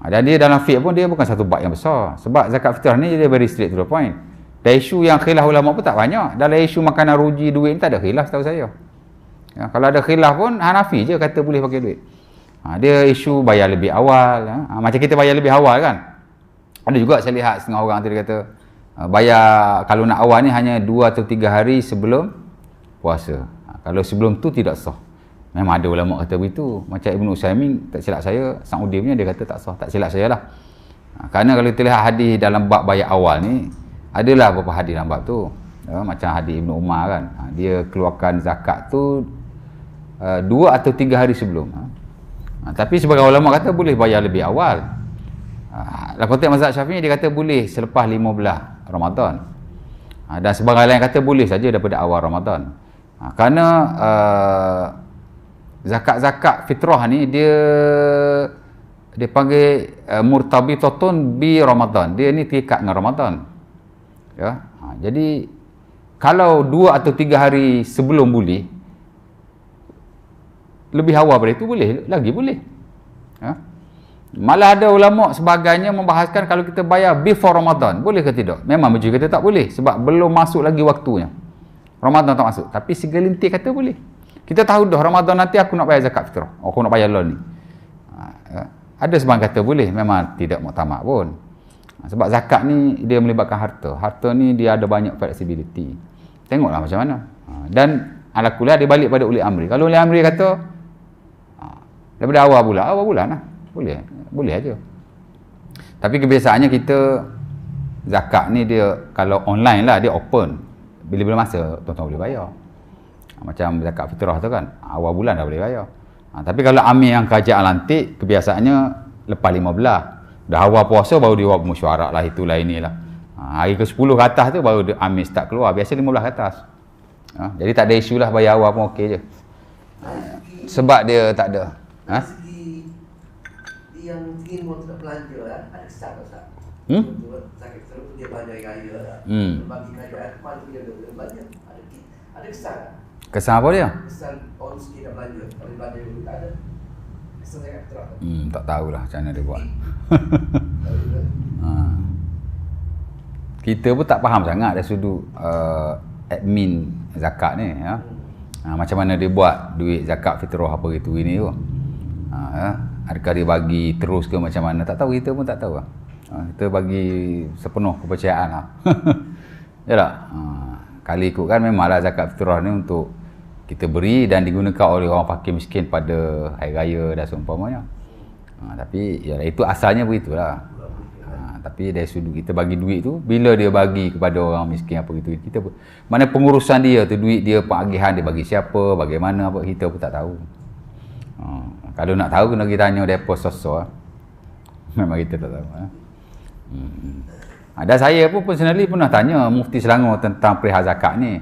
Dan dia dalam fiqh pun dia bukan satu bab yang besar. Sebab zakat fitrah ni dia very straight to the point. Dan isu yang khilaf ulama pun tak banyak. Dalam isu makanan ruji duit ni tak ada khilaf setahu saya. Ya, kalau ada khilaf pun Hanafi je kata boleh pakai duit. Dia isu bayar lebih awal. Macam kita bayar lebih awal kan. Ada juga saya lihat setengah orang tu dia kata bayar kalau nak awal ni hanya 2 atau 3 hari sebelum puasa. Kalau sebelum tu tidak sah. Memang ada ulama kata begitu. Macam Ibn Utsaimin, tak silap saya, Saudi punya dia kata tak sah. Tak silap saya lah. Kerana kalau kita lihat hadis dalam bab bayar awal ni, adalah beberapa hadis dalam bab tu. Macam hadis Ibn Umar kan. Dia keluarkan zakat tu 2 atau 3 hari sebelum. Tapi sebagai ulama kata boleh bayar lebih awal. Dalam konteks mazhab Syafi'i dia kata boleh selepas 15 Ramadan. Dan sebagai lain kata boleh saja daripada awal Ramadan. Kerana zakat-zakat fitrah ni dia panggil murtabitatun bi Ramadan. Dia ni terikat dengan Ramadan. Ya. Jadi kalau 2 atau 3 hari sebelum boleh, lebih awal pada itu boleh, lagi boleh. Ya. Malah ada ulama sebagainya membahaskan kalau kita bayar before Ramadan, boleh ke tidak? Memang baju kita tak boleh sebab belum masuk lagi waktunya. Ramadan tak masuk, tapi segelintir kata boleh. Kita tahu dah Ramadan nanti aku nak bayar zakat fitrah. Aku nak bayar loan ni. Ya. Ada sebagian kata boleh, memang tidak muktamad pun. Sebab zakat ni dia melibatkan harta. Harta ni dia ada banyak flexibility. Tengoklah macam mana. Dan ala kuliah dia balik pada uli amri. Kalau uli amri kata daripada awal bulan lah. Boleh aja. Tapi kebiasaannya kita zakat ni dia kalau online lah, dia open. Bila-bila masa tuan-tuan boleh bayar. Macam zakat fitrah tu kan, awal bulan dah boleh bayar. Tapi kalau amir yang kerajaan lantik, kebiasaannya lepas 15. Dah awal puasa baru dia buat mesyuarat lah, itulah inilah. Hari ke-10 ke atas tu baru dia amir start keluar. Biasa 15 ke atas. Jadi tak ada isu lah, bayar awal pun okey je. Sebab dia tak ada. Segi yang ingin mau tidak belanja ada kesan tak? Sakit terus dia belanja gaya lah. Bagi kerajaan mana dia belanja ada kesan tak? Kesan apa dia? Kesan orang segi nak belanja, kalau belanja dulu tak ada. Kesan zakat fitrah. Tak tahulah macam mana dia buat. Kita pun tak faham sangat dari sudut admin zakat ni ya. Macam mana dia buat duit zakat fitrah apa gitu ini tu. Adakah dia bagi terus ke macam mana, tak tahu, kita pun tak tahu lah. Kita bagi sepenuh kepercayaan lah. Ya tak? Kali ikut kan memanglah zakat fitrah ni untuk kita beri dan digunakan oleh orang fakir miskin pada hari raya dan seumpamanya. Tapi ya itu asalnya begitulah. Tapi dari sudut kita bagi duit tu, bila dia bagi kepada orang miskin apa gitu, kita mana pengurusan dia tu, duit dia, pengagihan dia bagi siapa, bagaimana apa, kita pun tak tahu. Kalau nak tahu kena kita tanya depa sosok. Memang kita tak tahu. Dan saya pun personally pernah tanya Mufti Selangor tentang perihal zakat ni.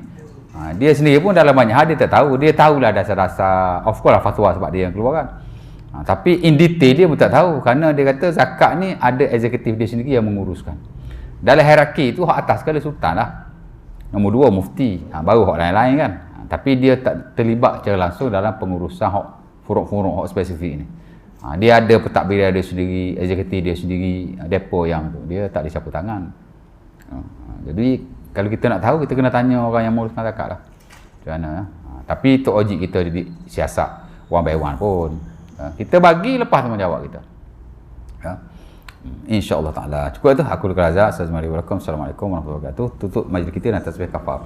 Dia sendiri pun dalam banyak hal dia tak tahu. Dia tahulah dasar-dasar, of course lah fatwa sebab dia yang keluarkan. Tapi in detail dia pun tak tahu, kerana dia kata zakat ni ada eksekutif dia sendiri yang menguruskan. Dalam hierarki tu hak atas sekali sultan lah, nombor 2 mufti, baru hak lain-lain kan. Tapi dia tak terlibat secara langsung dalam pengurusan hak furuk-furuk hak spesifik ni. Dia ada pentadbiran dia sendiri, eksekutif dia sendiri, depo yang tu dia tak disapu tangan. Jadi kalau kita nak tahu, kita kena tanya orang yang menguruskan zakat lah macam mana. Tapi Tok Haji kita siasat one by one pun. Kita bagi, lepas tanggungjawab kita. InsyaAllah ta'ala. Cukup itu. Aku Lukar Azhar. Assalamualaikum warahmatullahi wabarakatuh. Tutup majlis kita dan tasbih kafar.